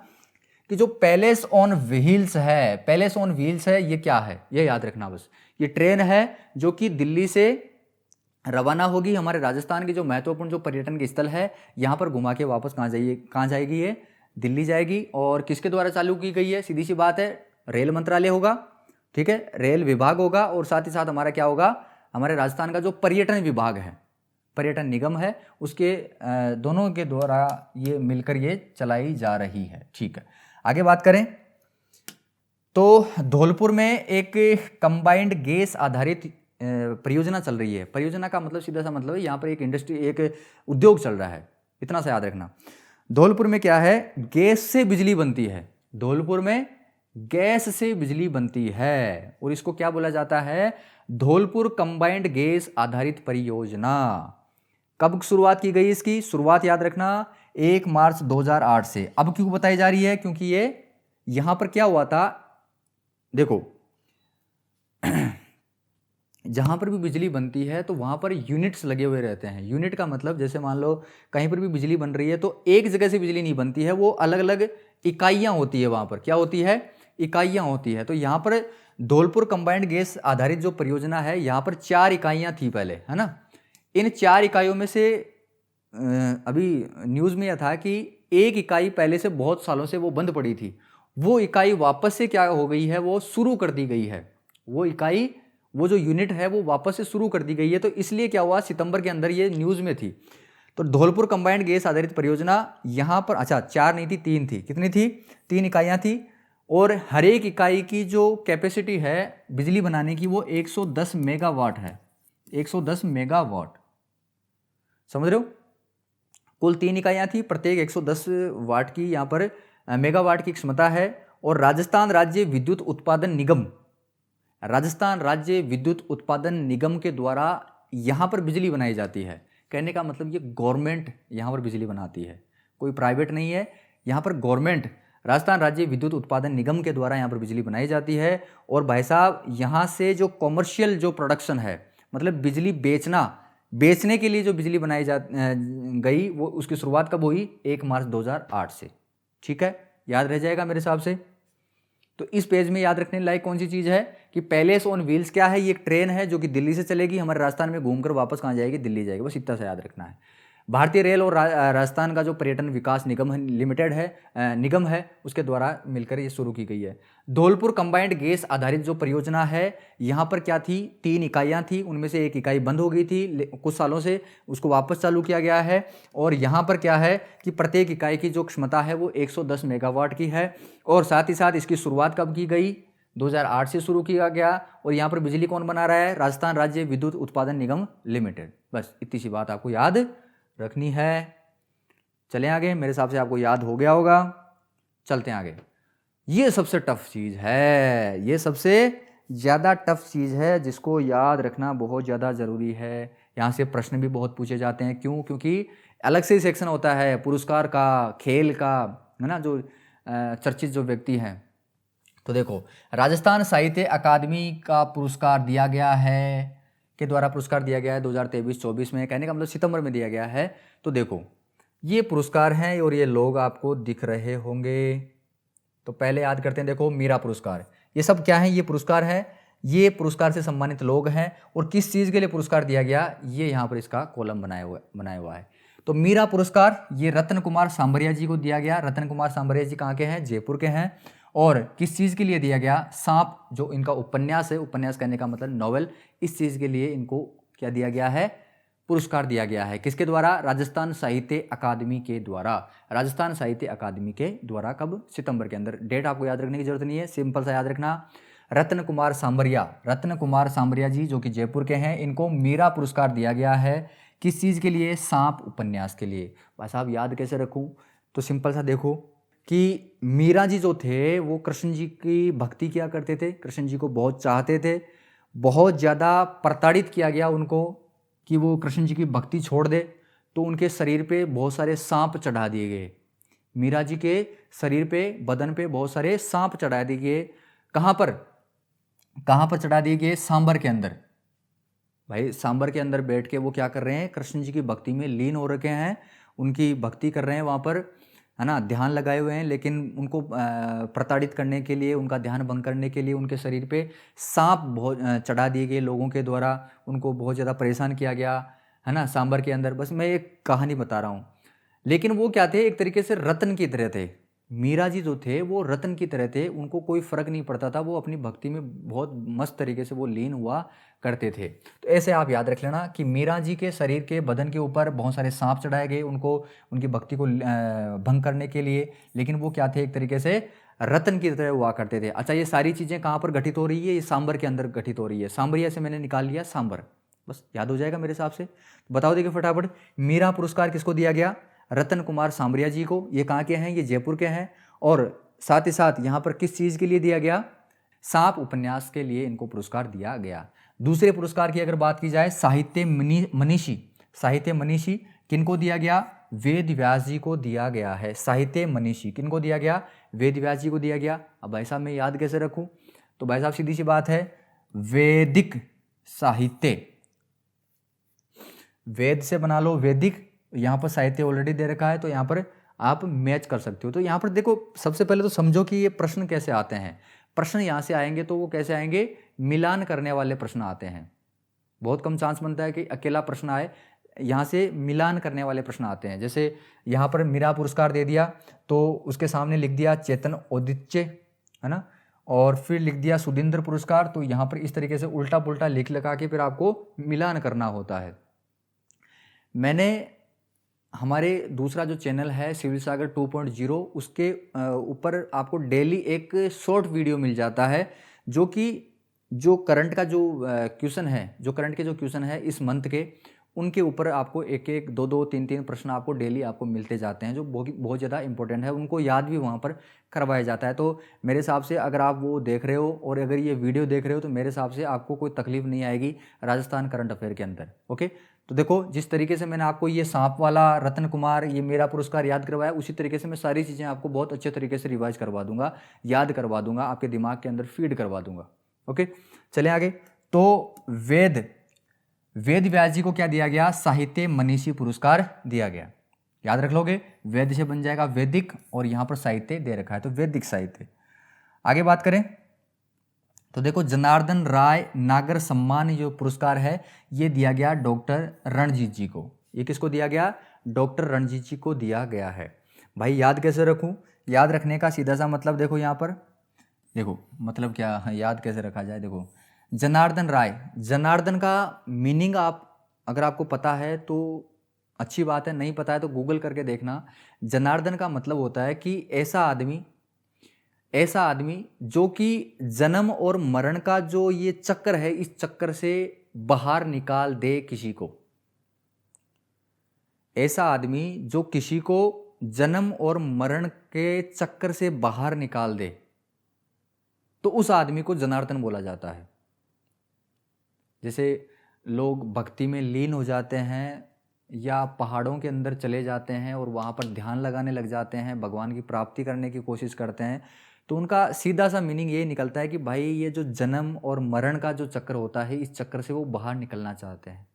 Speaker 1: कि जो पैलेस ऑन व्हील्स है, पैलेस ऑन व्हील्स है, ये क्या है, ये याद रखना बस। ये ट्रेन है जो कि दिल्ली से रवाना होगी, हमारे राजस्थान के जो महत्वपूर्ण जो पर्यटन के स्थल है यहाँ पर घुमा के वापस कहाँ जाएगी, ये दिल्ली जाएगी। और किसके द्वारा चालू की गई है, सीधी सी बात है, रेल मंत्रालय होगा, ठीक है, रेल विभाग होगा, और साथ ही साथ हमारा क्या होगा, हमारे राजस्थान का जो पर्यटन विभाग है, पर्यटन निगम है, उसके दोनों के द्वारा ये मिलकर ये चलाई जा रही है। ठीक है, आगे बात करें तो धौलपुर में एक कंबाइंड गैस आधारित परियोजना चल रही है। परियोजना का मतलब सीधा सा मतलब है यहाँ पर एक इंडस्ट्री, एक उद्योग चल रहा है, इतना सा याद रखना। धौलपुर में क्या है, गैस से बिजली बनती है, धौलपुर में गैस से बिजली बनती है, और इसको क्या बोला जाता है, धौलपुर कंबाइंड गैस आधारित परियोजना। कब शुरुआत की गई इसकी, शुरुआत याद रखना 1 मार्च 2008 से। अब क्यों बताई जा रही है, क्योंकि ये यहां पर क्या हुआ था, देखो जहां पर भी बिजली बनती है तो वहां पर यूनिट्स लगे हुए रहते हैं। यूनिट का मतलब जैसे मान लो कहीं पर भी बिजली बन रही है तो एक जगह से बिजली नहीं बनती है, वो अलग अलग इकाइयां होती है, वहां पर क्या होती है, इकाइयां होती है। तो यहाँ पर धौलपुर कंबाइंड गैस आधारित जो परियोजना है, यहाँ पर 4 इकाइयां थी पहले, है ना। इन 4 इकाइयों में से अभी न्यूज़ में यह था कि एक इकाई पहले से बहुत सालों से वो बंद पड़ी थी, वो इकाई वापस से क्या हो गई है, वो शुरू कर दी गई है। वो इकाई, वो जो यूनिट है वो वापस से शुरू कर दी गई है। तो इसलिए क्या हुआ, सितंबर के अंदर ये न्यूज़ में थी। तो धौलपुर कंबाइंड गैस आधारित परियोजना यहाँ पर, अच्छा 4 नहीं थी, 3 थी, कितनी थी, 3 इकाइयाँ थी, और हर एक इकाई की जो कैपेसिटी है बिजली बनाने की वो 110 मेगावाट है, 110 मेगावाट, समझ रहे हो। कुल 3 इकाइयाँ थी, प्रत्येक 110 वाट की यहाँ पर मेगावाट की क्षमता है। और राजस्थान राज्य विद्युत उत्पादन निगम, राजस्थान राज्य विद्युत उत्पादन निगम के द्वारा यहाँ पर बिजली बनाई जाती है। कहने का मतलब ये गवर्नमेंट यहाँ पर बिजली बनाती है, कोई प्राइवेट नहीं है, यहाँ पर गवर्नमेंट राजस्थान राज्य विद्युत उत्पादन निगम के द्वारा यहाँ पर बिजली बनाई जाती है। और भाई साहब यहाँ से जो कॉमर्शियल जो प्रोडक्शन है, मतलब बिजली बेचने के लिए जो बिजली बनाई गई, वो उसकी शुरुआत कब हुई, 1 मार्च 2008 से। ठीक है, याद रह जाएगा मेरे हिसाब से। तो इस पेज में याद रखने लायक कौन सी चीज़ है कि पैलेस ऑन व्हील्स क्या है, ये एक ट्रेन है जो कि दिल्ली से चलेगी, हमारे राजस्थान में घूमकर वापस कहाँ जाएगी, दिल्ली जाएगी, बस इतना सा याद रखना है। भारतीय रेल और राजस्थान का जो पर्यटन विकास निगम लिमिटेड है, निगम है, उसके द्वारा मिलकर ये शुरू की गई है। धौलपुर कंबाइंड गैस आधारित जो परियोजना है, यहाँ पर क्या थी, 3 इकाइयाँ थी, उनमें से एक इकाई बंद हो गई थी कुछ सालों से, उसको वापस चालू किया गया है। और यहाँ पर क्या है कि प्रत्येक इकाई की जो क्षमता है वो 110 मेगावाट की है। और साथ ही साथ इसकी शुरुआत कब की गई, 2008 से शुरू किया गया। और यहाँ पर बिजली कौन बना रहा है, राजस्थान राज्य विद्युत उत्पादन निगम लिमिटेड। बस इतनी सी बात आपको याद रखनी है। चलें आगे, मेरे हिसाब से आपको याद हो गया होगा, चलते हैं आगे। ये सबसे टफ चीज़ है, ये सबसे ज़्यादा टफ चीज़ है जिसको याद रखना बहुत ज़्यादा ज़रूरी है। यहाँ से प्रश्न भी बहुत पूछे जाते हैं, क्यों, क्योंकि अलग से सेक्शन होता है पुरस्कार का, खेल का, है ना, जो चर्चित जो व्यक्ति हैं। तो देखो, राजस्थान साहित्य अकादमी का पुरस्कार दिया गया है, के द्वारा पुरस्कार दिया गया है 2023-24 में, कहने का मतलब सितंबर में दिया गया है। तो देखो ये पुरस्कार हैं और ये लोग आपको दिख रहे होंगे। तो पहले याद करते हैं, देखो मीरा पुरस्कार, ये सब क्या है, ये पुरस्कार है, ये पुरस्कार से सम्मानित लोग हैं। और किस चीज़ के लिए पुरस्कार दिया गया, ये यहाँ पर इसका कॉलम बनाया हुआ है। तो मीरा पुरस्कार ये रतन कुमार सांबरिया जी को दिया गया। रतन कुमार सांबरिया जी कहाँ के हैं, जयपुर के हैं। और किस चीज़ के लिए दिया गया, सांप, जो इनका उपन्यास है, उपन्यास कहने का मतलब नॉवेल, इस चीज़ के लिए इनको क्या दिया गया है, पुरस्कार दिया गया है। किसके द्वारा, राजस्थान साहित्य अकादमी के द्वारा, राजस्थान साहित्य अकादमी के द्वारा। कब, सितंबर के अंदर। डेट आपको याद रखने की जरूरत नहीं है, सिंपल सा याद रखना, रतन कुमार सांबरिया जी जो कि जयपुर के हैं, इनको मीरा पुरस्कार दिया गया है। किस चीज़ के लिए, सांप उपन्यास के लिए। भाई साहब याद कैसे रखूँ, तो सिंपल सा देखो कि मीरा जी जो थे वो कृष्ण जी की भक्ति किया करते थे, कृष्ण जी को बहुत चाहते थे, बहुत ज़्यादा प्रताड़ित किया गया उनको कि वो कृष्ण जी की भक्ति छोड़ दे, तो उनके शरीर पे बहुत सारे सांप चढ़ा दिए गए। मीरा जी के शरीर पे, बदन पे बहुत सारे सांप चढ़ा दिए गए। कहाँ पर? कहाँ पर चढ़ा दिए गए? सांबर के अंदर। भाई सांबर के अंदर बैठ के वो क्या कर रहे हैं? कृष्ण जी की भक्ति में लीन हो रखे हैं, उनकी भक्ति कर रहे हैं वहाँ पर, है ना, ध्यान लगाए हुए हैं। लेकिन उनको प्रताड़ित करने के लिए, उनका ध्यान भंग करने के लिए उनके शरीर पे सांप बहुत चढ़ा दिए गए लोगों के द्वारा, उनको बहुत ज़्यादा परेशान किया गया, है ना, सांबर के अंदर। बस मैं एक कहानी बता रहा हूँ। लेकिन वो क्या थे? एक तरीके से रत्न की तरह थे। मीरा जी जो थे वो रत्न की तरह थे, उनको कोई फर्क नहीं पड़ता था, वो अपनी भक्ति में बहुत मस्त तरीके से वो लीन हुआ करते थे। तो ऐसे आप याद रख लेना कि मीरा जी के शरीर के, बदन के ऊपर बहुत सारे सांप चढ़ाए गए उनको, उनकी भक्ति को भंग करने के लिए। लेकिन वो क्या थे? एक तरीके से रत्न की तरह हुआ करते थे। अच्छा, ये सारी चीज़ें कहाँ पर घटित हो रही है? ये सांबर के अंदर घटित हो रही है। सांबरिया से मैंने निकाल लिया सांबर, बस याद हो जाएगा मेरे हिसाब से। तो बताओ देखिए फटाफट, मीरा पुरस्कार किसको दिया गया? रतन कुमार सांबरिया जी को। ये कहाँ के हैं? ये जयपुर के हैं। और साथ ही साथ यहाँ पर किस चीज़ के लिए दिया गया? सांप उपन्यास के लिए इनको पुरस्कार दिया गया। दूसरे पुरस्कार की अगर बात की जाए, साहित्य मनीषी, साहित्य मनीषी किनको दिया गया? वेद व्यास जी को दिया गया है। साहित्य मनीषी किनको दिया गया? वेद व्यास जी को दिया गया। अब भाई साहब मैं याद कैसे रखूं? तो भाई साहब सीधी सी बात है, वैदिक साहित्य, वेद से बना लो वैदिक, यहाँ पर साहित्य ऑलरेडी दे रखा है तो यहाँ पर आप मैच कर सकते हो। तो यहाँ पर देखो, सबसे पहले तो समझो कि ये प्रश्न कैसे आते हैं। प्रश्न यहाँ से आएंगे तो वो कैसे आएंगे? मिलान करने वाले प्रश्न आते हैं। बहुत कम चांस बनता है कि अकेला प्रश्न आए, यहाँ से मिलान करने वाले प्रश्न आते हैं। जैसे यहाँ पर मीरा पुरस्कार दे दिया तो उसके सामने लिख दिया चेतन औदिच्य, है ना, और फिर लिख दिया सुधींद्र पुरस्कार। तो यहाँ पर इस तरीके से उल्टा पुल्टा लिख लगा के फिर आपको मिलान करना होता है। मैंने हमारे दूसरा जो चैनल है सिविल सागर 2.0, उसके ऊपर आपको डेली एक शॉर्ट वीडियो मिल जाता है, जो कि जो करंट का जो क्वेश्चन है, जो करंट के जो क्वेश्चन है इस मंथ के, उनके ऊपर आपको एक एक, दो दो, तीन तीन प्रश्न आपको डेली आपको मिलते जाते हैं, जो बहुत ज़्यादा इंपॉर्टेंट है। उनको याद भी वहाँ पर करवाया जाता है। तो मेरे हिसाब से अगर आप वो देख रहे हो और अगर ये वीडियो देख रहे हो तो मेरे हिसाब से आपको कोई तकलीफ नहीं आएगी राजस्थान करंट अफेयर के अंदर। ओके, तो देखो जिस तरीके से मैंने आपको ये सांप वाला, रतन कुमार, ये मेरा पुरस्कार याद करवाया, उसी तरीके से मैं सारी चीज़ें आपको बहुत अच्छे तरीके से रिवाइज करवा दूंगा, याद करवा दूंगा, आपके दिमाग के अंदर फीड करवा दूंगा। ओके, चले आगे। तो वेद व्यास जी को क्या दिया गया? साहित्य मनीषी पुरस्कार दिया गया। याद रख लोगे, वेद से बन जाएगा वैदिक, और यहाँ पर साहित्य दे रखा है तो वैदिक साहित्य। आगे बात करें तो देखो, जनार्दन राय नागर सम्मान जो पुरस्कार है ये दिया गया डॉक्टर रणजीत जी को। ये किसको दिया गया? डॉक्टर रणजीत जी को दिया गया है। भाई याद कैसे रखूं? याद रखने का सीधा सा मतलब देखो, यहाँ पर देखो मतलब क्या है, याद कैसे रखा जाए। देखो, जनार्दन राय, जनार्दन का मीनिंग आप अगर आपको पता है तो अच्छी बात है, नहीं पता है तो गूगल करके देखना। जनार्दन का मतलब होता है कि ऐसा आदमी जो कि जन्म और मरण का जो ये चक्कर है, इस चक्कर से बाहर निकाल दे किसी को। ऐसा आदमी जो किसी को जन्म और मरण के चक्कर से बाहर निकाल दे, तो उस आदमी को जनार्दन बोला जाता है। जैसे लोग भक्ति में लीन हो जाते हैं या पहाड़ों के अंदर चले जाते हैं और वहाँ पर ध्यान लगाने लग जाते हैं, भगवान की प्राप्ति करने की कोशिश करते हैं, तो उनका सीधा सा मीनिंग ये निकलता है कि भाई ये जो जन्म और मरण का जो चक्कर होता है, इस चक्कर से वो बाहर निकलना चाहते हैं।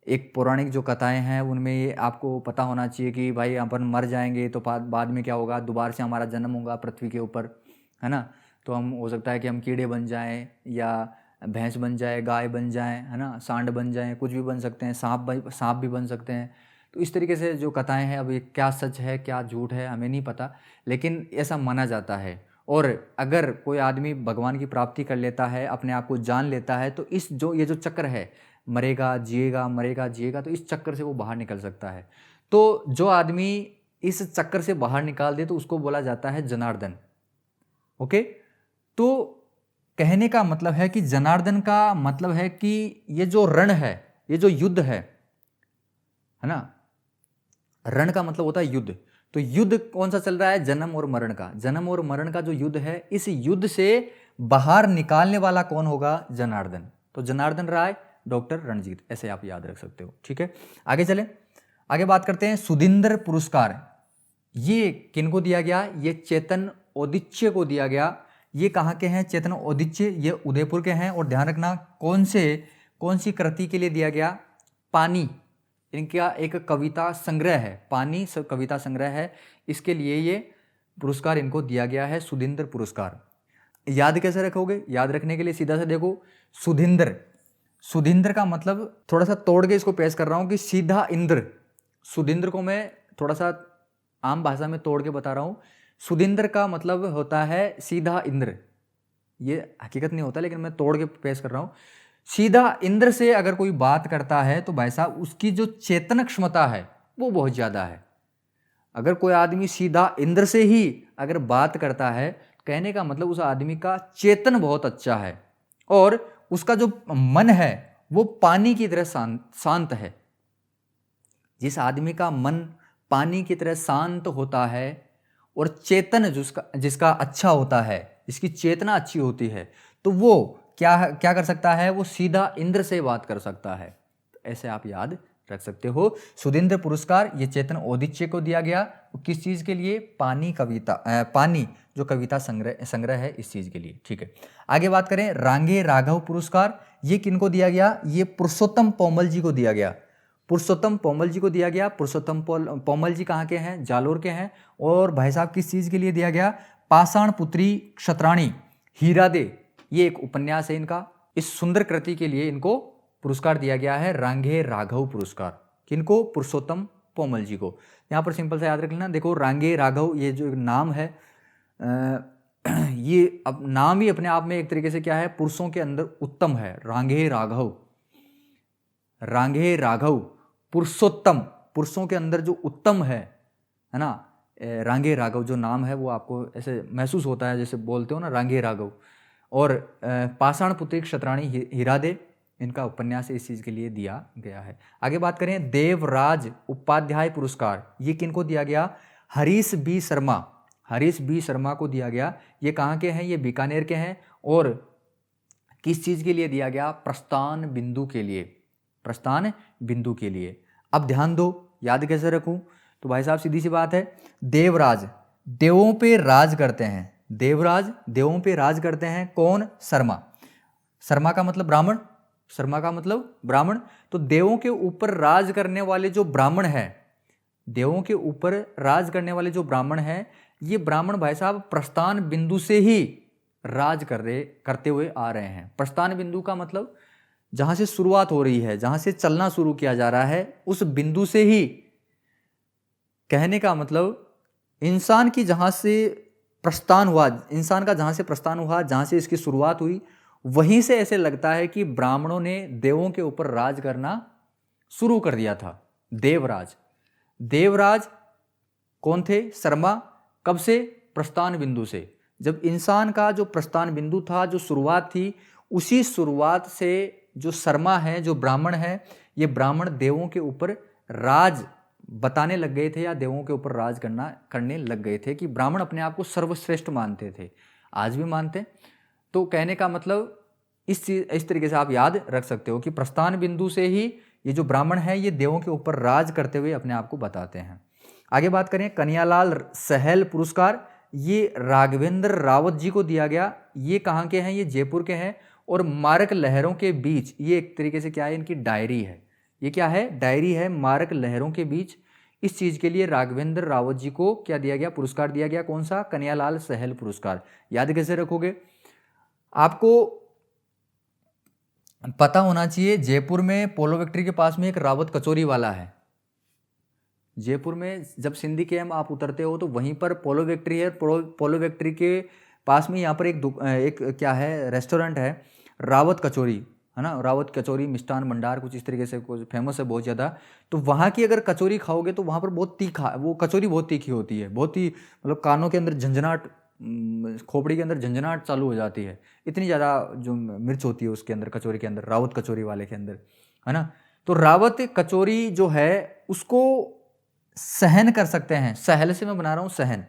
Speaker 1: एक पौराणिक जो कथाएं हैं उनमें ये आपको पता होना चाहिए कि भाई अपन मर जाएंगे तो बाद में क्या होगा, दोबारा से हमारा जन्म होगा पृथ्वी के ऊपर, है ना। तो हम हो सकता है कि हम कीड़े बन जाएं या भैंस बन जाए, गाय बन जाए, है ना, सांड बन जाए, कुछ भी बन सकते हैं, सांप भी बन सकते हैं। तो इस तरीके से जो कथाएं हैं, अब ये क्या सच है क्या झूठ है हमें नहीं पता, लेकिन ऐसा माना जाता है। और अगर कोई आदमी भगवान की प्राप्ति कर लेता है, अपने आप को जान लेता है, तो ये जो चक्र है, मरेगा जिएगा मरेगा जिएगा, तो इस चक्कर से वो बाहर निकल सकता है। तो जो आदमी इस चक्कर से बाहर निकाल दे तो उसको बोला जाता है जनार्दन। ओके, तो कहने का मतलब है कि जनार्दन का मतलब है कि ये जो रण है, ये जो युद्ध है ना, रण का मतलब होता है युद्ध। तो युद्ध कौन सा चल रहा है? जन्म और मरण का। जन्म और मरण का जो युद्ध है, इस युद्ध से बाहर निकालने वाला कौन होगा? जनार्दन। तो जनार्दन राय, डॉक्टर रणजीत, ऐसे आप याद रख सकते हो। ठीक है, आगे चलें। आगे बात करते हैं सुधींद्र पुरस्कार। ये किनको दिया गया? ये चेतन औदिच्य को दिया गया। ये कहाँ के हैं? चेतन औदिच्य, ये उदयपुर के हैं। और ध्यान रखना कौन सी कृति के लिए दिया गया? पानी। इनका एक कविता संग्रह है, पानी कविता संग्रह है, इसके लिए ये पुरस्कार इनको दिया गया है, सुधींद्र पुरस्कार। याद कैसे रखोगे? याद रखने के लिए सीधा से देखो, सुधींद्र का मतलब थोड़ा सा तोड़ के इसको पेश कर रहा हूं कि सीधा इंद्र। सुधींद्र को मैं थोड़ा सा आम भाषा में तोड़ के बता रहा हूं। सुधींद्र का मतलब होता है सीधा इंद्र। ये हकीकत नहीं होता, लेकिन मैं तोड़ के पेश कर रहा हूं। सीधा इंद्र से अगर कोई बात करता है तो भाई साहब उसकी जो चेतन क्षमता है वो बहुत ज़्यादा है। अगर कोई आदमी सीधा इंद्र से ही अगर बात करता है, कहने का मतलब उस आदमी का चेतन बहुत अच्छा है और उसका जो मन है वो पानी की तरह शांत है। जिस आदमी का मन पानी की तरह शांत होता है और चेतन जिसका अच्छा होता है, जिसकी चेतना अच्छी होती है, तो वो क्या कर सकता है? वो सीधा इंद्र से बात कर सकता है। ऐसे आप याद रख सकते हो। सुधींद्र पुरस्कार ये चेतन औदिच्य को दिया गया। किस चीज़ के लिए? पानी जो कविता संग्रह है, इस चीज़ के लिए। ठीक है, आगे बात करें। रांगे राघव पुरस्कार ये किनको दिया गया? ये पुरुषोत्तम पोमल जी को दिया गया। पुरुषोत्तम पोमल जी को दिया गया। पुरुषोत्तम पोमल जी कहाँ के हैं? जालोर के हैं। और भाई साहब किस चीज़ के लिए दिया गया? पाषाण पुत्री क्षत्राणी हीरादे, ये एक उपन्यास है इनका। इस सुंदर कृति के लिए इनको पुरस्कार दिया गया है, रांगे राघव पुरस्कार। किनको? पुरुषोत्तम पोमल जी को। यहाँ पर सिंपल सा याद रख लेना। देखो, रांगे राघव ये जो नाम है, ये अब नाम ही अपने आप में एक तरीके से क्या है? पुरुषों के अंदर उत्तम है। रांगे राघव, रांगे राघव पुरुषोत्तम, पुरुषों के अंदर जो उत्तम है ना। रांगे राघव जो नाम है वो आपको ऐसे महसूस होता है जैसे बोलते हो ना, रांगे राघव। और पाषाण पुत्री क्षत्राणी हीरादे, इनका उपन्यास इस चीज़ के लिए दिया गया है। आगे बात करें। देवराज उपाध्याय पुरस्कार ये किनको दिया गया? हरीश बी शर्मा, हरीश बी शर्मा को दिया गया। ये कहाँ के हैं? ये बीकानेर के हैं। और किस चीज़ के लिए दिया गया? प्रस्थान बिंदु के लिए, प्रस्थान बिंदु के लिए। अब ध्यान दो, याद कैसे रखूं? तो भाई साहब सीधी सी बात है, देवराज देवों पे राज करते हैं। देवराज देवों पे राज करते हैं। कौन? शर्मा। शर्मा का मतलब ब्राह्मण, शर्मा का मतलब ब्राह्मण। तो देवों के ऊपर राज करने वाले जो ब्राह्मण है, देवों के ऊपर राज करने वाले जो ब्राह्मण हैं, ये ब्राह्मण भाई साहब प्रस्थान बिंदु से ही राज करते हुए आ रहे हैं। प्रस्थान बिंदु का मतलब जहां से शुरुआत हो रही है, जहां से चलना शुरू किया जा रहा है, उस बिंदु से ही, कहने का मतलब इंसान की जहां से प्रस्थान हुआ, इंसान का जहां से प्रस्थान हुआ, जहां से इसकी शुरुआत हुई, वहीं से ऐसे लगता है कि ब्राह्मणों ने देवों के ऊपर राज करना शुरू कर दिया था। देवराज, देवराज कौन थे? शर्मा। कब से? प्रस्थान बिंदु से। जब इंसान का जो प्रस्थान बिंदु था, जो शुरुआत थी, उसी शुरुआत से जो शर्मा है, जो ब्राह्मण है, ये ब्राह्मण देवों के ऊपर राज बताने लग गए थे, या देवों के ऊपर राज करने लग गए थे, कि ब्राह्मण अपने आप को सर्वश्रेष्ठ मानते थे, आज भी मानते। तो कहने का मतलब इस तरीके से आप याद रख सकते हो कि प्रस्थान बिंदु से ही ये जो ब्राह्मण है, ये देवों के ऊपर राज करते हुए अपने आप को बताते हैं। आगे बात करें। कन्हैयालाल सहल पुरस्कार ये राघवेंद्र रावत जी को दिया गया। ये कहाँ के हैं? ये जयपुर के हैं। और मारक लहरों के बीच, ये एक तरीके से क्या है? इनकी डायरी है। ये क्या है? डायरी है। मारक लहरों के बीच, इस चीज़ के लिए राघवेंद्र रावत जी को क्या दिया गया? पुरस्कार दिया गया। कौन सा? कन्हैयालाल सहल पुरस्कार। याद कैसे रखोगे? आपको पता होना चाहिए, जयपुर में पोलो फैक्ट्री के पास में एक रावत कचौरी वाला है। जयपुर में जब सिंधी कैंप आप उतरते हो तो वहीं पर पोलो फैक्ट्री है। पोलो फैक्ट्री के पास में यहाँ पर एक क्या है? रेस्टोरेंट है, रावत कचौरी, है ना। रावत कचौरी मिष्ठान भंडार कुछ इस तरीके से कुछ फेमस है बहुत ज़्यादा। तो वहाँ की अगर कचौरी खाओगे तो वहाँ पर बहुत तीखा, वो कचौरी बहुत तीखी होती है, बहुत ही मतलब कानों के अंदर झंझनाहट, खोपड़ी के अंदर झंझनाहट चालू हो जाती है, इतनी ज़्यादा जो मिर्च होती है उसके अंदर, कचौरी के अंदर, रावत कचौरी वाले के अंदर, है ना। तो रावत कचौरी जो है उसको सहन कर सकते हैं, सहल से मैं बना रहा हूँ सहन,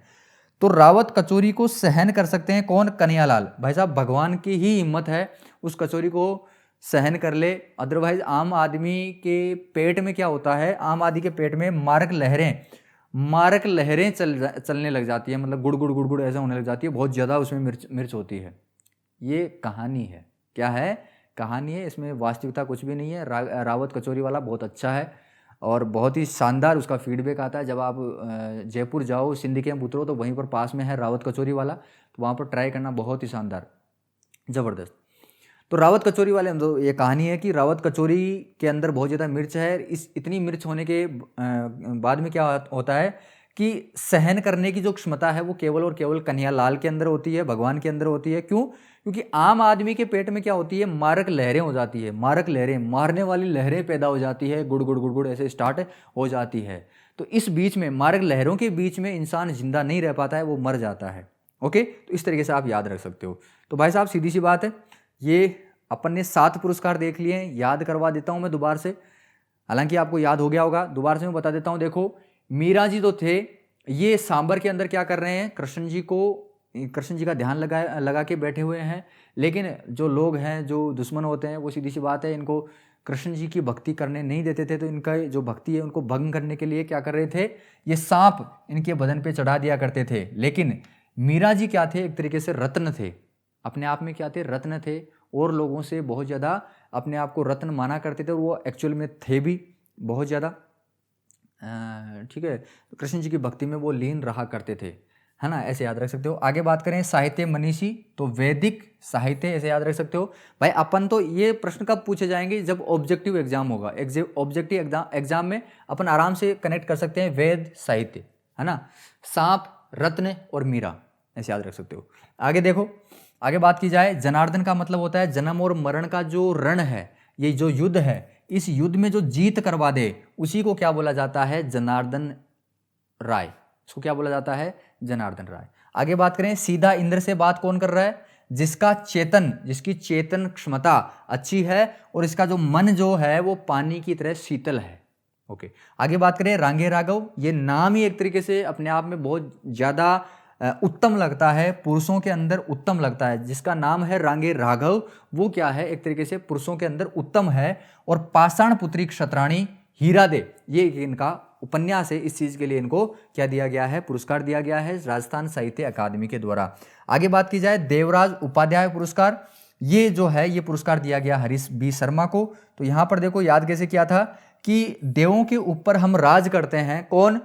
Speaker 1: तो रावत कचौरी को सहन कर सकते हैं कौन? कन्हैयालाल। भाई साहब भगवान की ही हिम्मत है उस कचौरी को सहन कर ले। अदरवाइज आम आदमी के पेट में क्या होता है, आम आदमी के पेट में मारक लहरें चलने लग जाती है, मतलब गुड़ गुड़ गुड़ गुड़ ऐसा होने लग जाती है, बहुत ज़्यादा उसमें मिर्च होती है। ये कहानी है, क्या है? कहानी है, इसमें वास्तविकता कुछ भी नहीं है। रावत कचौरी वाला बहुत अच्छा है और बहुत ही शानदार उसका फीडबैक आता है। जब आप जयपुर जाओ, सिंधी कैंप उतरो, तो वहीं पर पास में है रावत कचौरी वाला, तो वहाँ पर ट्राई करना, बहुत ही शानदार, ज़बरदस्त। तो रावत कचौरी वाले हम तो ये कहानी है कि रावत कचौरी के अंदर बहुत ज़्यादा मिर्च है। इस इतनी मिर्च होने के बाद में क्या होता है कि सहन करने की जो क्षमता है वो केवल और केवल कन्हैयालाल के अंदर होती है, भगवान के अंदर होती है। क्यों? क्योंकि आम आदमी के पेट में क्या होती है, मारक लहरें हो जाती है, मारक लहरें, मारने वाली लहरें पैदा हो जाती है, गुड़ गुड़ गुड़ गुड़ ऐसे स्टार्ट हो जाती है। तो इस बीच में, मारक लहरों के बीच में इंसान जिंदा नहीं रह पाता है, वो मर जाता है। ओके, तो इस तरीके से आप याद रख सकते हो। तो भाई साहब सीधी सी बात है, ये अपन ने 7 पुरस्कार देख लिए हैं। याद करवा देता हूं मैं दोबारा से, हालांकि आपको याद हो गया होगा, दोबारा से मैं बता देता हूं। देखो, मीरा जी तो थे, ये सांबर के अंदर क्या कर रहे हैं, कृष्ण जी का ध्यान लगा के बैठे हुए हैं। लेकिन जो लोग हैं, जो दुश्मन होते हैं, वो सीधी सी बात है, इनको कृष्ण जी की भक्ति करने नहीं देते थे। तो इनका जो भक्ति है उनको भंग करने के लिए क्या कर रहे थे, ये सांप इनके बदन पे चढ़ा दिया करते थे। लेकिन मीरा जी क्या थे, एक तरीके से रत्न थे, अपने आप में क्या थे, रत्न थे, और लोगों से बहुत ज़्यादा अपने आप को रत्न माना करते थे, और वो एक्चुअल में थे भी बहुत ज़्यादा। ठीक है, तो कृष्ण जी की भक्ति में वो लीन रहा करते थे, है ना, ऐसे याद रख सकते हो। आगे बात करें साहित्य मनीषी, तो वैदिक साहित्य ऐसे याद रख सकते हो। भाई अपन तो ये प्रश्न कब पूछे जाएंगे, जब ऑब्जेक्टिव एग्जाम होगा। ऑब्जेक्टिव एग्जाम में अपन आराम से कनेक्ट कर सकते हैं वेद साहित्य, है ना, सांप, रत्न और मीरा, ऐसे याद रख सकते हो। आगे देखो, आगे बात की जाए, जनार्दन का मतलब होता है जन्म और मरण का जो रण है, ये जो युद्ध है, इस युद्ध में जो जीत करवा दे उसी को क्या बोला जाता है, जनार्दन राय। इसको क्या बोला जाता है, जनार्दन राय। आगे बात करें, सीधा इंद्र से बात कौन कर रहा है, जिसकी चेतन क्षमता अच्छी है और इसका जो मन जो है वो पानी की तरह शीतल है। ओके, आगे बात करें रांगे राघव, ये नाम ही एक तरीके से अपने आप में बहुत ज्यादा उत्तम लगता है, पुरुषों के अंदर उत्तम लगता है। जिसका नाम है रांगे राघव, वो क्या है, एक तरीके से पुरुषों के अंदर उत्तम है। और पाषाण पुत्री क्षत्राणी हीरादे, ये इनका उपन्यास है। इस चीज के लिए इनको क्या दिया गया है, पुरस्कार दिया गया है राजस्थान साहित्य अकादमी के द्वारा। आगे बात की जाए, देवराज उपाध्याय पुरस्कार, ये जो है ये पुरस्कार दिया गया हरीश बी शर्मा को। तो यहां पर देखो याद कैसे किया था कि देवों के ऊपर हम राज करते हैं, कौन,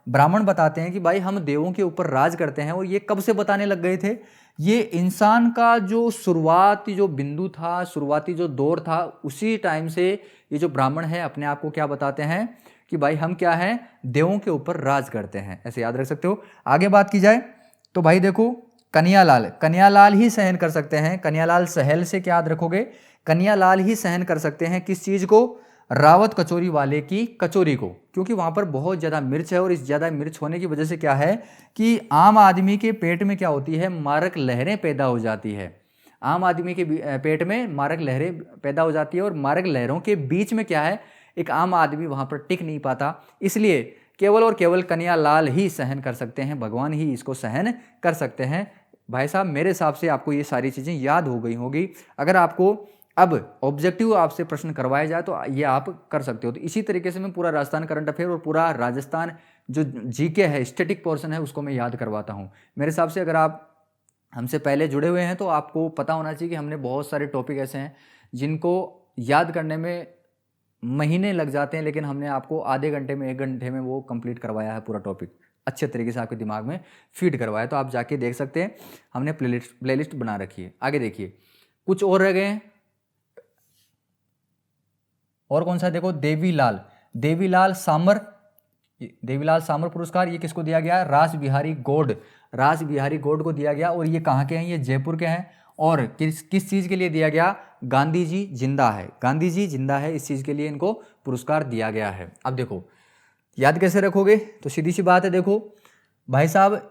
Speaker 1: ब्राह्मण बताते हैं कि भाई हम देवों के ऊपर राज करते हैं। और ये कब से बताने लग गए थे, ये इंसान का जो शुरुआती जो बिंदु था, शुरुआती जो दौर था, उसी टाइम से ये जो ब्राह्मण है अपने आप को क्या बताते हैं कि भाई हम क्या हैं, देवों के ऊपर राज करते हैं, ऐसे याद रख सकते हो। आगे बात की जाए तो भाई देखो, कन्हैयालाल ही सहन कर सकते हैं। कन्हैयालाल सहल से क्या याद रखोगे, कन्हैयालाल ही सहन कर सकते हैं किस चीज को, रावत कचौरी वाले की कचौरी को, क्योंकि वहां पर बहुत ज्यादा मिर्च है। और इस ज्यादा मिर्च होने की वजह से क्या है कि आम आदमी के पेट में क्या होती है, मारक लहरें पैदा हो जाती है। आम आदमी के पेट में मारक लहरें पैदा हो जाती है, और मारक लहरों के बीच में क्या है, एक आम आदमी वहां पर टिक नहीं पाता। इसलिए केवल और केवल कन्हैयालाल ही सहन कर सकते हैं, भगवान ही इसको सहन कर सकते हैं। भाई साहब मेरे हिसाब से आपको ये सारी चीजें याद हो गई होगी। अगर आपको अब ऑब्जेक्टिव आपसे प्रश्न करवाया जाए तो ये आप कर सकते हो। तो इसी तरीके से मैं पूरा राजस्थान करंट अफेयर और पूरा राजस्थान जो जीके है, स्टैटिक पोर्शन है, उसको मैं याद करवाता हूँ। मेरे हिसाब से अगर आप हमसे पहले जुड़े हुए हैं तो आपको पता होना चाहिए कि हमने बहुत सारे टॉपिक ऐसे हैं जिनको याद करने में महीने लग जाते हैं, लेकिन हमने आपको आधे घंटे में, 1 घंटे में वो कंप्लीट करवाया है। पूरा टॉपिक अच्छे तरीके से आपके दिमाग में फीड करवाया। तो आप जाके देख सकते हैं, हमने प्लेलिस्ट बना रखी है। आगे देखिए, कुछ और रह गए हैं, और कौन सा, देखो देवीलाल सामर पुरस्कार, ये किसको दिया गया, रास बिहारी गौड को दिया गया। और ये कहाँ के हैं, ये जयपुर के हैं। और किस चीज के लिए दिया गया, गांधी जी जिंदा है, इस चीज के लिए इनको पुरस्कार दिया गया है। अब देखो याद कैसे रखोगे, तो सीधी सी बात है, देखो भाई साहब,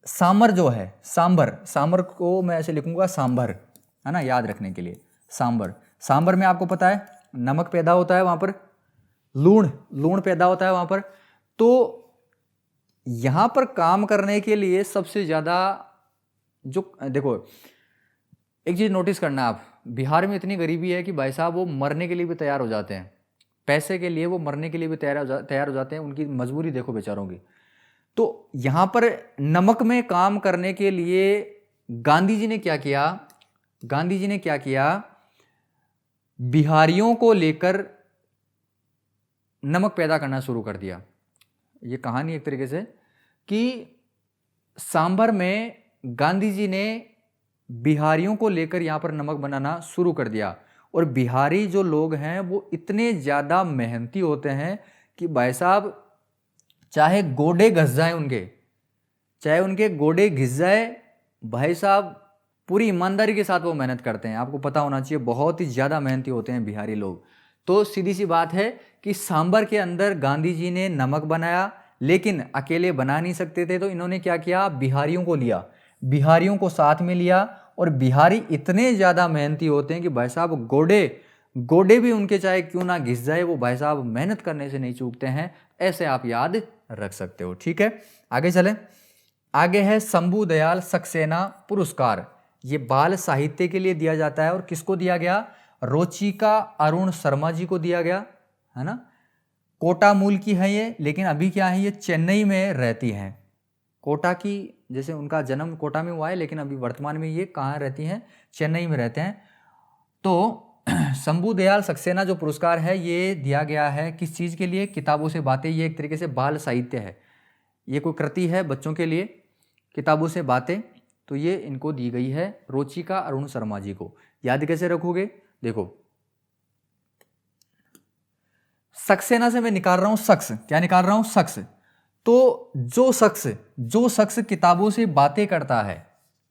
Speaker 1: सामर जो है, सांबर को मैं ऐसे लिखूंगा सांबर, है ना, याद रखने के लिए। सांबर में आपको पता है नमक पैदा होता है, वहां पर लूण पैदा होता है वहां पर। तो यहाँ पर काम करने के लिए सबसे ज़्यादा जो देखो, एक चीज़ नोटिस करना आप, बिहार में इतनी गरीबी है कि भाई साहब वो मरने के लिए भी तैयार हो जाते हैं, पैसे के लिए वो मरने के लिए भी तैयार हो जाते हैं। उनकी मजबूरी देखो बेचारों की। तो यहाँ पर नमक में काम करने के लिए गांधी जी ने क्या किया, गांधी जी ने क्या किया, बिहारियों को लेकर नमक पैदा करना शुरू कर दिया। ये कहानी एक तरीके से कि सांभर में गांधी जी ने बिहारियों को लेकर यहाँ पर नमक बनाना शुरू कर दिया। और बिहारी जो लोग हैं वो इतने ज़्यादा मेहनती होते हैं कि भाई साहब चाहे गोडे घस जाए उनके, चाहे उनके गोडे घिस जाए, भाई साहब पूरी ईमानदारी के साथ वो मेहनत करते हैं। आपको पता होना चाहिए बहुत ही ज़्यादा मेहनती होते हैं बिहारी लोग। तो सीधी सी बात है कि सांभर के अंदर गांधी जी ने नमक बनाया, लेकिन अकेले बना नहीं सकते थे, तो इन्होंने क्या किया, बिहारियों को लिया, बिहारियों को साथ में लिया। और बिहारी इतने ज़्यादा मेहनती होते हैं कि भाई साहब गोडे भी उनके चाहे क्यों ना घिस जाए, वो भाई साहब मेहनत करने से नहीं चूकते हैं। ऐसे आप याद रख सकते हो। ठीक है, आगे चलें। आगे है शंभू दयाल सक्सेना पुरस्कार। ये बाल साहित्य के लिए दिया जाता है। और किसको दिया गया, रोचिका अरुण शर्मा जी को दिया गया, है ना। कोटा मूल की है ये, लेकिन अभी क्या है, ये चेन्नई में रहती हैं। कोटा की, जैसे उनका जन्म कोटा में हुआ है, लेकिन अभी वर्तमान में ये कहाँ रहती हैं, चेन्नई में रहते हैं। तो शंभू दयाल सक्सेना जो पुरस्कार है ये दिया गया है किस चीज़ के लिए, किताबों से बातें। ये एक तरीके से बाल साहित्य है, ये कोई कृति है बच्चों के लिए, किताबों से बातें। तो ये इनको दी गई है, रोचिका अरुण शर्मा जी को। याद कैसे रखोगे, देखो सक्सेना से मैं निकाल रहा हूं शख्स, क्या निकाल रहा हूं, शख्स। तो जो शख्स किताबों से बातें करता है,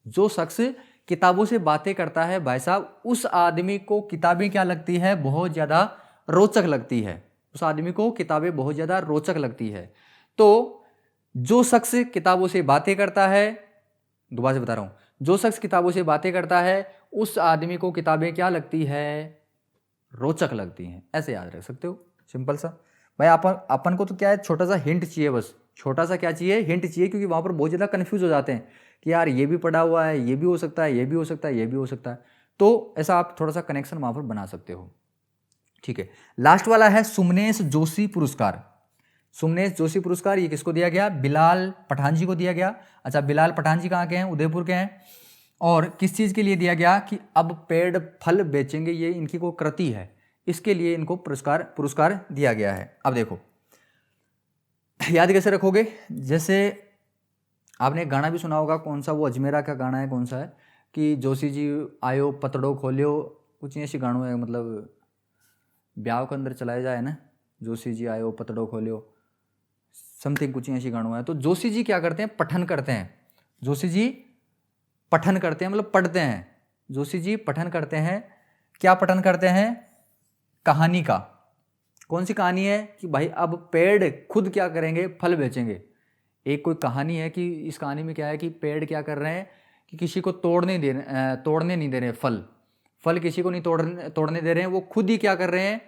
Speaker 1: जो शख्स किताबों से बातें करता है, भाई साहब उस आदमी को किताबें क्या लगती है, बहुत ज़्यादा रोचक लगती है। उस आदमी को किताबें बहुत ज़्यादा रोचक लगती है। तो जो शख्स किताबों से बातें करता है, दोबारा से बता रहा हूं, जो शख्स किताबों से बातें करता है उस आदमी को किताबें क्या लगती है, रोचक लगती हैं। ऐसे याद रख सकते हो, सिंपल सा। भाई अपन को तो क्या है, छोटा सा हिंट चाहिए, बस छोटा सा क्या चाहिए, हिंट चाहिए, क्योंकि वहाँ पर बहुत ज़्यादा कन्फ्यूज हो जाते हैं कि यार ये भी पड़ा हुआ है, ये भी हो सकता है, ये भी हो सकता है, ये भी हो सकता है। तो ऐसा आप थोड़ा सा कनेक्शन वहाँ पर बना सकते हो। ठीक है, लास्ट वाला है सुमनेश जोशी पुरस्कार। सुमनेश जोशी पुरस्कार ये किसको दिया गया, बिलाल पठान जी को दिया गया। अच्छा, बिलाल पठान जी कहाँ के हैं, उदयपुर के हैं। और किस चीज़ के लिए दिया गया कि अब पेड़ फल बेचेंगे, ये इनकी कोई कृति है, इसके लिए इनको पुरस्कार दिया गया है। अब देखो याद कैसे रखोगे, जैसे आपने एक गाना भी सुना होगा, कौन सा, वो अजमेरा का गाना है, कौन सा है कि जोशी जी आयो पतड़ो खोलियो, कुछ ऐसी गानों है, मतलब ब्याह के अंदर चलाया जाए ना, जोशी जी आयो पतड़ो खोलियो, समथिंग कुछ ऐसी गानों है। तो जोशी जी क्या करते हैं, पठन करते हैं। जोशी जी पठन करते हैं, मतलब पढ़ते हैं। जोशी जी पठन करते हैं, क्या पठन करते हैं, कहानी का। कौन सी कहानी है कि भाई अब पेड़ खुद क्या करेंगे, फल बेचेंगे। एक कोई कहानी है कि इस कहानी में क्या है कि पेड़ क्या कर रहे हैं कि किसी को तोड़ने नहीं दे रहे, फल किसी को नहीं तोड़ने दे रहे हैं, वो खुद ही क्या कर रहे हैं,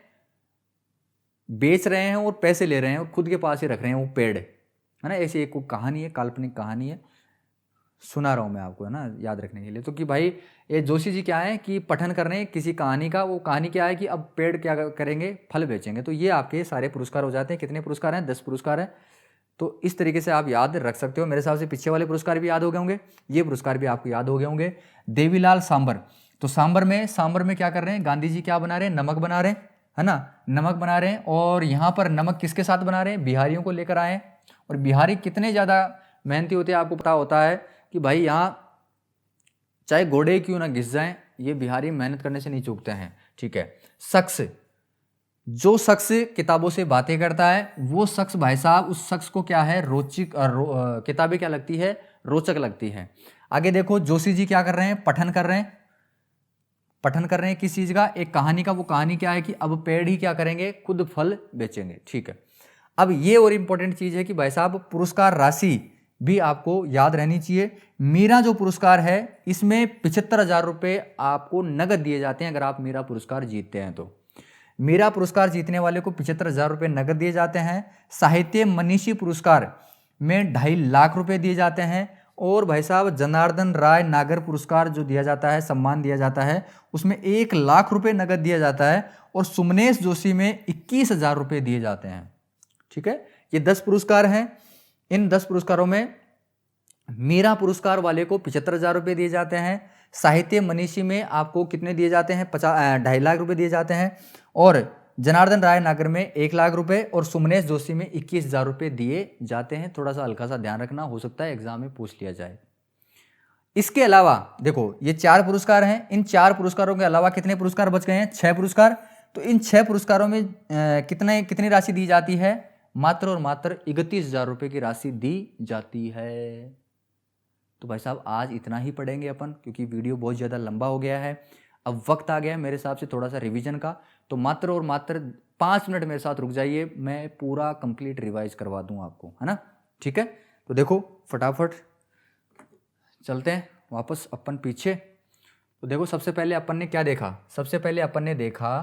Speaker 1: बेच रहे हैं और पैसे ले रहे हैं और खुद के पास ही रख रहे हैं वो पेड़, है ना। ऐसी एक कहानी है, काल्पनिक कहानी है, सुना रहा हूँ मैं आपको, है ना, याद रखने के लिए। तो कि भाई ये जोशी जी क्या है कि पठन कर रहे हैं किसी कहानी का, वो कहानी क्या है कि अब पेड़ क्या करेंगे, फल बेचेंगे। तो ये आपके सारे पुरस्कार हो जाते हैं। कितने पुरस्कार हैं, 10 पुरस्कार हैं। तो इस तरीके से आप याद रख सकते हो। मेरे हिसाब से पीछे वाले पुरस्कार भी याद हो गए होंगे, ये पुरस्कार भी आपको याद हो गए होंगे। देवीलाल सांबर, तो सांबर में क्या कर रहे हैं, गांधी जी क्या बना रहे हैं, नमक बना रहे हैं, है ना, नमक बना रहे हैं। और यहाँ पर नमक किसके साथ बना रहे हैं, बिहारियों को लेकर आए। और बिहारी कितने ज़्यादा मेहनती होते हैं, आपको पता होता है कि भाई यहाँ चाहे घोड़े क्यों ना घिस जाएं, ये बिहारी मेहनत करने से नहीं चूकते हैं। ठीक है, शख्स, जो शख्स किताबों से बातें करता है वो शख्स, भाई साहब उस शख्स को क्या है, किताबें क्या लगती है, रोचक लगती है। आगे देखो जोशी जी क्या कर रहे हैं, पठन कर रहे हैं किस चीज़ का, एक कहानी का। वो कहानी क्या है कि अब पेड़ ही क्या करेंगे, खुद फल बेचेंगे। ठीक है, अब ये और इम्पोर्टेंट चीज़ है कि भाई साहब पुरस्कार राशि भी आपको याद रहनी चाहिए। मीरा जो पुरस्कार है इसमें 75,000 रुपये आपको नगद दिए जाते हैं अगर आप मीरा पुरस्कार जीतते हैं तो। मीरा पुरस्कार जीतने वाले को 75,000 रुपये नगद दिए जाते हैं। साहित्य मनीषी पुरस्कार में 2.5 लाख रुपए दिए जाते हैं। और भाई साहब जनार्दन राय नागर पुरस्कार जो दिया जाता है, सम्मान दिया जाता है, उसमें 1 लाख रुपए नगद दिया जाता है। और सुमनेश जोशी में 21,000 रुपये दिए जाते हैं। ठीक है, ये 10 पुरस्कार हैं। इन 10 पुरस्कारों में मीरा पुरस्कार वाले को 75,000 रुपये दिए जाते हैं। साहित्य मनीषी में आपको कितने दिए जाते हैं? 2.5 लाख रुपये दिए जाते हैं। और जनार्दन राय नागर में 1 लाख रुपए और सुमनेश जोशी में 21,000 रुपये दिए जाते हैं। थोड़ा सा हल्का सा ध्यान रखना, हो सकता है एग्जाम में पूछ लिया जाए। इसके अलावा देखो ये 4 पुरस्कार हैं। इन 4 पुरस्कारों के अलावा कितने पुरस्कार बच गए हैं? 6 पुरस्कार। तो इन 6 पुरस्कारों में कितनी राशि दी जाती है? मात्र और मात्र 31,000 रुपये की राशि दी जाती है। तो भाई साहब आज इतना ही पढ़ेंगे अपन, क्योंकि वीडियो बहुत ज़्यादा लंबा हो गया है। अब वक्त आ गया है मेरे हिसाब से थोड़ा सा रिवीजन का। तो मात्र और मात्र 5 मिनट मेरे साथ रुक जाइए, मैं पूरा कंप्लीट रिवाइज करवा दूं आपको, है ना? ठीक है, तो देखो फटाफट चलते हैं वापस अपन पीछे। तो देखो सबसे पहले अपन ने क्या देखा? सबसे पहले अपन ने देखा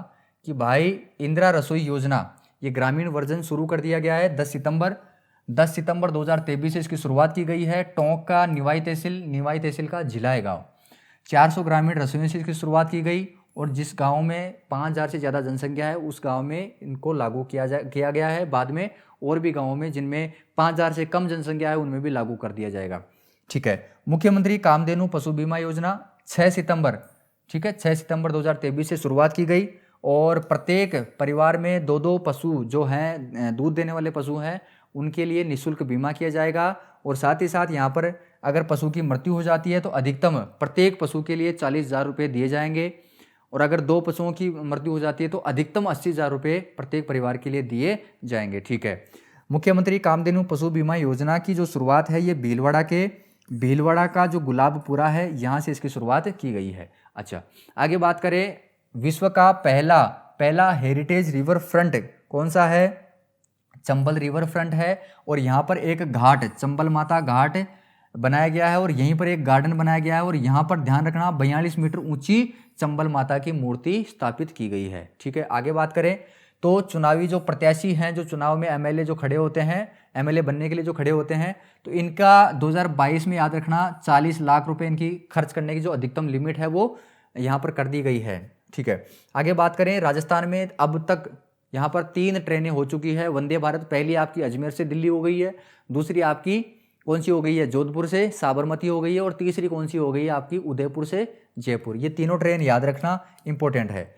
Speaker 1: कि भाई इंदिरा रसोई योजना ये ग्रामीण वर्जन शुरू कर दिया गया है 10 सितंबर 2023 से इसकी शुरुआत की गई है। टोंक का निवाई तहसील का झिलाए गाँव 400 ग्रामीण रसोइयों से इसकी शुरुआत की गई। और जिस गांव में 5,000 से ज़्यादा जनसंख्या है उस गांव में इनको लागू किया गया है। बाद में और भी गांवों में जिनमें 5,000 से कम जनसंख्या है उनमें भी लागू कर दिया जाएगा। ठीक है, मुख्यमंत्री कामधेनु पशु बीमा योजना 6 सितंबर, ठीक है, 6 सितंबर 2023 से शुरुआत की गई। और प्रत्येक परिवार में 2 पशु जो हैं दूध देने वाले पशु हैं उनके लिए निःशुल्क बीमा किया जाएगा। और साथ ही साथ यहाँ पर अगर पशु की मृत्यु हो जाती है तो अधिकतम प्रत्येक पशु के लिए 40,000 रुपये दिए जाएंगे। और अगर 2 पशुओं की मृत्यु हो जाती है तो अधिकतम 80,000 रुपये प्रत्येक परिवार के लिए दिए जाएंगे। ठीक है, मुख्यमंत्री कामधेनु पशु बीमा योजना की जो शुरुआत है ये भीलवाड़ा का जो गुलाबपुरा है यहाँ से इसकी शुरुआत की गई है। अच्छा, आगे बात करें, विश्व का पहला हेरिटेज रिवर फ्रंट कौन सा है? चंबल रिवर फ्रंट है। और यहाँ पर एक घाट चंबल माता घाट बनाया गया है और यहीं पर एक गार्डन बनाया गया है। और यहाँ पर ध्यान रखना 42 मीटर ऊंची चंबल माता की मूर्ति स्थापित की गई है। ठीक है, आगे बात करें तो चुनावी जो प्रत्याशी हैं, जो चुनाव में एमएलए जो खड़े होते हैं, एमएलए बनने के लिए जो खड़े होते हैं, तो इनका 2022 में याद रखना 40 लाख रुपए इनकी खर्च करने की जो अधिकतम लिमिट है वो यहाँ पर कर दी गई है। ठीक है, आगे बात करें, राजस्थान में अब तक यहाँ पर 3 ट्रेनें हो चुकी है वंदे भारत। पहली आपकी अजमेर से दिल्ली हो गई है, दूसरी आपकी कौन सी हो गई है? जोधपुर से साबरमती हो गई है। और तीसरी कौन सी हो गई है आपकी? उदयपुर से जयपुर। ये तीनों ट्रेन याद रखना इंपॉर्टेंट है।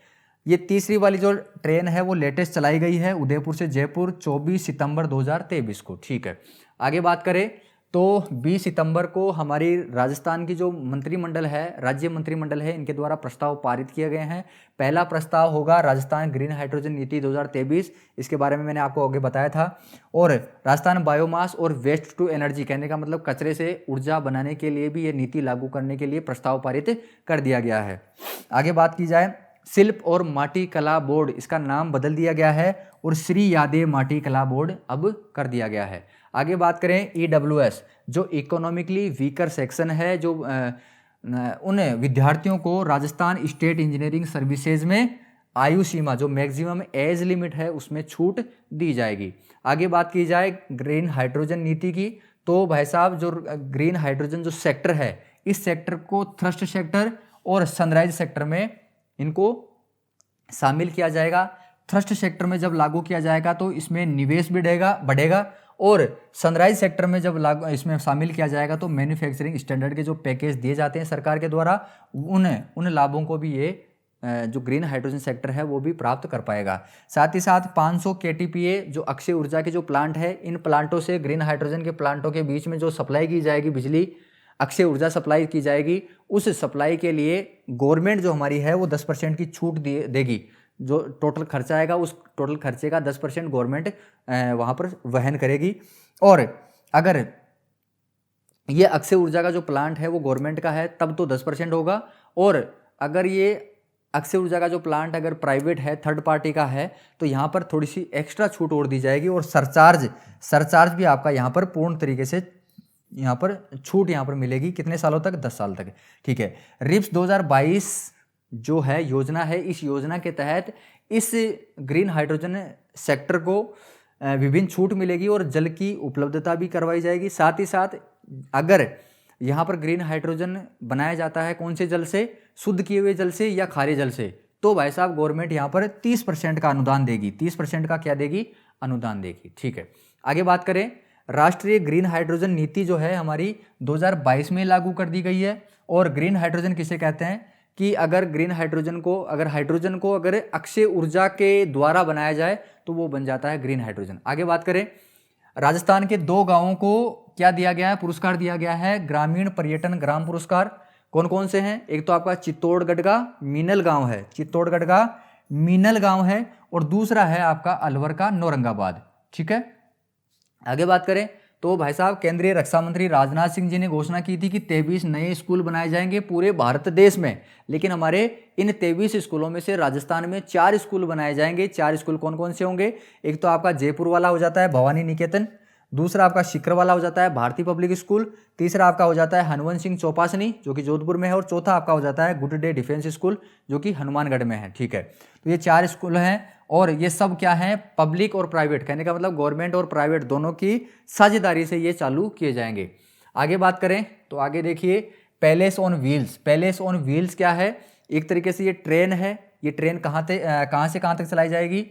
Speaker 1: ये तीसरी वाली जो ट्रेन है वो लेटेस्ट चलाई गई है उदयपुर से जयपुर 24 सितंबर 2023 को। ठीक है, आगे बात करें तो 20 सितंबर को हमारी राजस्थान की जो मंत्रिमंडल है, राज्य मंत्रिमंडल है, इनके द्वारा प्रस्ताव पारित किए गए हैं। पहला प्रस्ताव होगा राजस्थान ग्रीन हाइड्रोजन नीति 2023, इसके बारे में मैंने आपको आगे बताया था। और राजस्थान बायोमास और वेस्ट टू एनर्जी, कहने का मतलब कचरे से ऊर्जा बनाने के लिए भी ये नीति लागू करने के लिए प्रस्ताव पारित कर दिया गया है। आगे बात की जाए, शिल्प और माटी कला बोर्ड, इसका नाम बदल दिया गया है और श्री यादेव माटी कला बोर्ड अब कर दिया गया है। आगे बात करें EWS, जो इकोनॉमिकली वीकर सेक्शन है, जो उन विद्यार्थियों को राजस्थान स्टेट इंजीनियरिंग सर्विसेज में आयु सीमा जो मैक्सिमम एज लिमिट है उसमें छूट दी जाएगी। आगे बात की जाए ग्रीन हाइड्रोजन नीति की, तो भाई साहब जो ग्रीन हाइड्रोजन जो सेक्टर है, इस सेक्टर को थ्रस्ट सेक्टर और सनराइज सेक्टर में इनको शामिल किया जाएगा। थ्रस्ट सेक्टर में जब लागू किया जाएगा तो इसमें निवेश भी बढ़ेगा और सनराइज सेक्टर में जब इसमें शामिल किया जाएगा तो मैन्युफैक्चरिंग स्टैंडर्ड के जो पैकेज दिए जाते हैं सरकार के द्वारा उन लाभों को भी ये जो ग्रीन हाइड्रोजन सेक्टर है वो भी प्राप्त कर पाएगा। साथ ही साथ 500 KTPA जो अक्षय ऊर्जा के जो प्लांट है, इन प्लांटों से ग्रीन हाइड्रोजन के प्लांटों के बीच में जो सप्लाई की जाएगी बिजली, अक्षय ऊर्जा सप्लाई की जाएगी, उस सप्लाई के लिए गवर्नमेंट जो हमारी है वो 10% की छूट देगी। जो टोटल खर्चा आएगा उस टोटल खर्चे का 10% गवर्नमेंट वहाँ पर वहन करेगी। और अगर ये अक्षय ऊर्जा का जो प्लांट है वो गवर्नमेंट का है तब तो 10% होगा, और अगर ये अक्षय ऊर्जा का जो प्लांट अगर प्राइवेट है, थर्ड पार्टी का है, तो यहाँ पर थोड़ी सी एक्स्ट्रा छूट और दी जाएगी। और सरचार्ज भी आपका यहाँ पर पूर्ण तरीके से यहाँ पर छूट यहाँ पर मिलेगी। कितने सालों तक? 10 साल तक। ठीक है, रिप्स 2022 जो है योजना है, इस योजना के तहत इस ग्रीन हाइड्रोजन सेक्टर को विभिन्न छूट मिलेगी और जल की उपलब्धता भी करवाई जाएगी। साथ ही साथ अगर यहाँ पर ग्रीन हाइड्रोजन बनाया जाता है कौन से जल से, शुद्ध किए हुए जल से या खारे जल से, तो भाई साहब गवर्नमेंट यहाँ पर 30% का अनुदान देगी। 30% का क्या देगी, अनुदान देगी। ठीक है, आगे बात करें, राष्ट्रीय ग्रीन हाइड्रोजन नीति जो है हमारी 2022 में लागू कर दी गई है। और ग्रीन हाइड्रोजन किसे कहते हैं कि अगर ग्रीन हाइड्रोजन को अगर अक्षय ऊर्जा के द्वारा बनाया जाए तो वो बन जाता है ग्रीन हाइड्रोजन। आगे बात करें, राजस्थान के 2 गांवों को क्या दिया गया है, पुरस्कार दिया गया है, ग्रामीण पर्यटन ग्राम पुरस्कार। कौन कौन से हैं, एक तो आपका चित्तौड़गढ़ का मीनल गांव है, चित्तौड़गढ़ का मीनल गांव है, और दूसरा है आपका अलवर का नौरंगाबाद। ठीक है, आगे बात करें तो भाई साहब केंद्रीय रक्षा मंत्री राजनाथ सिंह जी ने घोषणा की थी कि 23 नए स्कूल बनाए जाएंगे पूरे भारत देश में। लेकिन हमारे इन 23 स्कूलों में से राजस्थान में 4 स्कूल बनाए जाएंगे। 4 स्कूल कौन कौन से होंगे, एक तो आपका जयपुर वाला हो जाता है भवानी निकेतन, दूसरा आपका शिखर वाला हो जाता है भारतीय पब्लिक स्कूल, तीसरा आपका हो जाता है हनुवंत सिंह चौपासनी जो कि जोधपुर में है, और चौथा आपका हो जाता है गुड डे डिफेंस स्कूल जो कि हनुमानगढ़ में है। ठीक है, तो ये 4 स्कूल हैं और ये सब क्या है, पब्लिक और प्राइवेट, कहने का मतलब गवर्नमेंट और प्राइवेट दोनों की साझेदारी से ये चालू किए जाएंगे। आगे बात करें तो आगे देखिए, palace on wheels. Palace on wheels क्या है, एक तरीके से ये ट्रेन है। ये ट्रेन कहाँ से कहाँ तक चलाई जाएगी,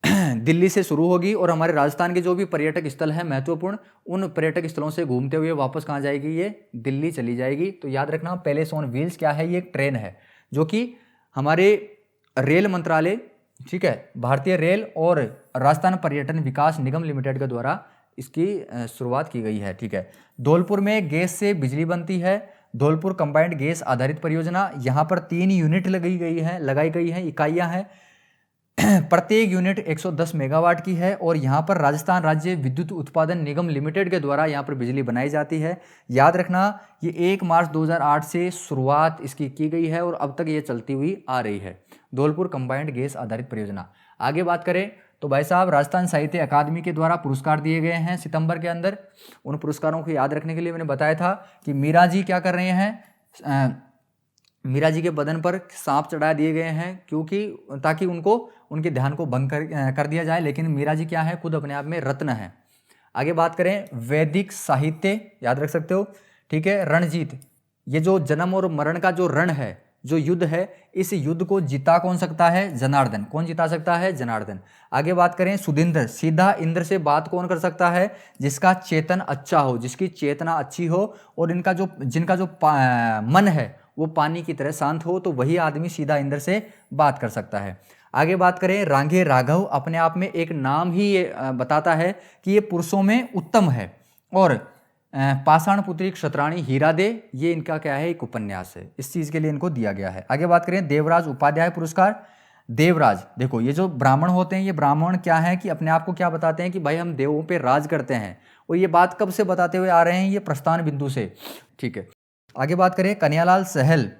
Speaker 1: दिल्ली से शुरू होगी और हमारे राजस्थान के जो भी पर्यटक स्थल हैं महत्वपूर्ण, उन पर्यटक स्थलों से घूमते हुए वापस कहाँ जाएगी, ये दिल्ली चली जाएगी। तो याद रखना, पैलेस ऑन व्हील्स क्या है, ये एक ट्रेन है जो कि हमारे रेल मंत्रालय, ठीक है, भारतीय रेल और राजस्थान पर्यटन विकास निगम लिमिटेड के द्वारा इसकी शुरुआत की गई है। ठीक है, धौलपुर में गैस से बिजली बनती है, धौलपुर कंबाइंड गैस आधारित परियोजना। यहाँ पर 3 यूनिट लगाई गई हैं, इकाइयाँ हैं। प्रत्येक यूनिट 110 मेगावाट की है और यहाँ पर राजस्थान राज्य विद्युत उत्पादन निगम लिमिटेड के द्वारा यहाँ पर बिजली बनाई जाती है। याद रखना, ये 1 मार्च 2008 से शुरुआत इसकी की गई है और अब तक ये चलती हुई आ रही है, धौलपुर कंबाइंड गैस आधारित परियोजना। आगे बात करें तो भाई साहब राजस्थान साहित्य अकादमी के द्वारा पुरस्कार दिए गए हैं सितंबर के अंदर। उन पुरस्कारों को याद रखने के लिए मैंने बताया था कि मीरा जी क्या कर रहे हैं, मीरा जी के बदन पर सांप चढ़ा दिए गए हैं क्योंकि ताकि उनके ध्यान को भंग कर दिया जाए। लेकिन मीरा जी क्या है, खुद अपने आप में रत्न है। आगे बात करें, वैदिक साहित्य याद रख सकते हो। ठीक है, रणजीत, ये जो जन्म और मरण का जो रण है, जो युद्ध है, इस युद्ध को जीता कौन सकता है, जनार्दन। कौन जिता सकता है, जनार्दन। आगे बात करें, सुधिंद्र, सीधा इंद्र से बात कौन कर सकता है, जिसका चेतन अच्छा हो, जिसकी चेतना अच्छी हो और जिनका जो मन है वो पानी की तरह शांत हो, तो वही आदमी सीधा इंद्र से बात कर सकता है। आगे बात करें, रांगे राघव अपने आप में एक नाम ही ये बताता है कि ये पुरुषों में उत्तम है। और पाषाण पुत्री क्षत्राणी हीरा दे, ये इनका क्या है, एक उपन्यास है, इस चीज़ के लिए इनको दिया गया है। आगे बात करें, देवराज उपाध्याय पुरस्कार। देवराज, देखो ये जो ब्राह्मण होते हैं, ये ब्राह्मण क्या है कि अपने आप को क्या बताते हैं कि भाई हम देवों पे राज करते हैं, और ये बात कब से बताते हुए आ रहे हैं, ये प्रस्थान बिंदु से। ठीक है, आगे बात करें, कन्हैयालाल सहल,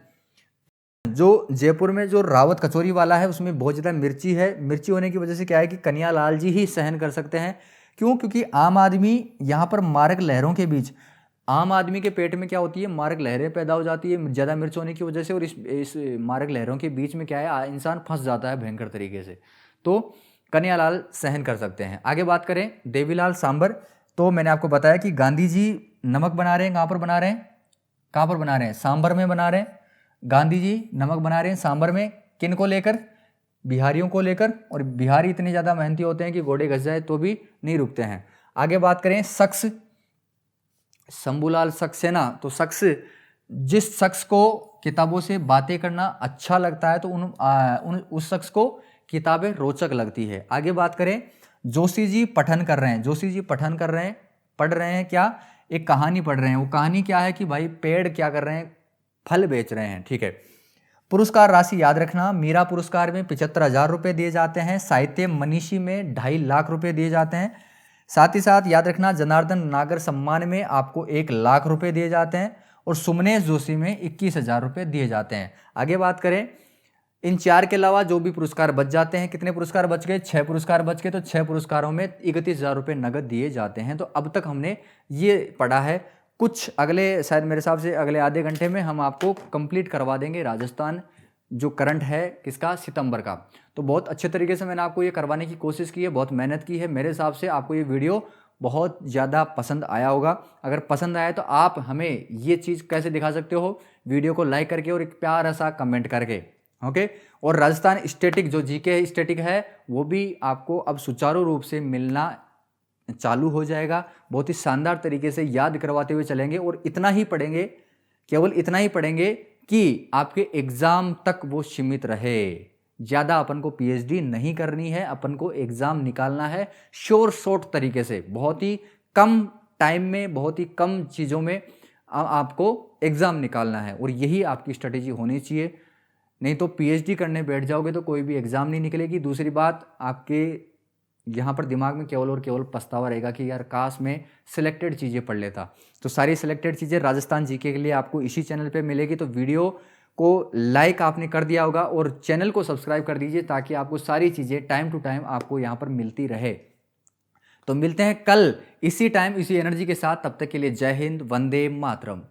Speaker 1: जो जयपुर में जो रावत कचौरी वाला है उसमें बहुत ज़्यादा मिर्ची है। मिर्ची होने की वजह से क्या है कि कन्हैयालाल जी ही सहन कर सकते हैं। क्यों, क्योंकि आम आदमी यहाँ पर मारक लहरों के बीच, आम आदमी के पेट में क्या होती है, मारक लहरें पैदा हो जाती है ज़्यादा मिर्च होने की वजह से, और इस मारक लहरों के बीच में क्या है, इंसान फंस जाता है भयंकर तरीके से। तो कन्हैयालाल सहन कर सकते हैं। आगे बात करें, देवीलाल सांबर, तो मैंने आपको बताया कि गांधी जी नमक बना रहे हैं, कहाँ पर बना रहे हैं, सांबर में बना रहे हैं। गांधी जी नमक बना रहे हैं सांबर में, किन को लेकर, बिहारियों को लेकर। और बिहारी इतने ज़्यादा मेहनती होते हैं कि घोड़े घस जाए तो भी नहीं रुकते हैं। आगे बात करें, शख्स, शंभूलाल सक्सेना, तो शख्स, जिस शख्स को किताबों से बातें करना अच्छा लगता है तो उस शख्स को किताबें रोचक लगती है। आगे बात करें, जोशी जी पठन कर रहे हैं, जोशी जी पढ़ रहे हैं क्या, एक कहानी पढ़ रहे हैं। वो कहानी क्या है कि भाई पेड़ क्या कर रहे हैं, फल बेच रहे हैं। ठीक है, पुरस्कार राशि याद रखना, मीरा पुरस्कार में 75,000 रुपये दिए जाते हैं, साहित्य मनीषी में 2.5 लाख रुपये दिए जाते हैं। साथ ही साथ याद रखना, जनार्दन नागर सम्मान में आपको 1 लाख रुपये दिए जाते हैं और सुमनेश जोशी में 21,000 रुपये दिए जाते हैं। आगे बात करें, इन 4 के अलावा जो भी पुरस्कार बच जाते हैं, कितने पुरस्कार बच गए, 6 पुरस्कार बच गए, तो 6 पुरस्कारों में 31,000 रुपये नगद दिए जाते हैं। तो अब तक हमने ये पढ़ा है। कुछ अगले, शायद मेरे हिसाब से अगले आधे घंटे में हम आपको कंप्लीट करवा देंगे राजस्थान जो करंट है किसका, सितंबर का। तो बहुत अच्छे तरीके से मैंने आपको ये करवाने की कोशिश की है, बहुत मेहनत की है। मेरे हिसाब से आपको ये वीडियो बहुत ज़्यादा पसंद आया होगा। अगर पसंद आया तो आप हमें ये चीज़ कैसे दिखा सकते हो, वीडियो को लाइक करके और एक प्यारा सा कमेंट करके, ओके। और राजस्थान स्टैटिक जो जीके स्टैटिक है वो भी आपको अब सुचारू रूप से मिलना चालू हो जाएगा। बहुत ही शानदार तरीके से याद करवाते हुए चलेंगे और इतना ही पढ़ेंगे, केवल इतना ही पढ़ेंगे कि आपके एग्जाम तक वो सीमित रहे। ज़्यादा अपन को पीएचडी नहीं करनी है, अपन को एग्जाम निकालना है शॉर्ट तरीके से, बहुत ही कम टाइम में, बहुत ही कम चीज़ों में आपको एग्जाम निकालना है। और यही आपकी स्ट्रेटेजी होनी चाहिए। नहीं तो पीएचडी करने बैठ जाओगे तो कोई भी एग्जाम नहीं निकलेगी। दूसरी बात, आपके यहाँ पर दिमाग में केवल और केवल पछतावा रहेगा कि यार काश में सिलेक्टेड चीज़ें पढ़ लेता। तो सारी सिलेक्टेड चीज़ें राजस्थान जीके के लिए आपको इसी चैनल पे मिलेगी। तो वीडियो को लाइक आपने कर दिया होगा और चैनल को सब्सक्राइब कर दीजिए ताकि आपको सारी चीज़ें टाइम टू टाइम आपको यहाँ पर मिलती रहे। तो मिलते हैं कल इसी टाइम इसी एनर्जी के साथ, तब तक के लिए जय हिंद, वंदे मातरम।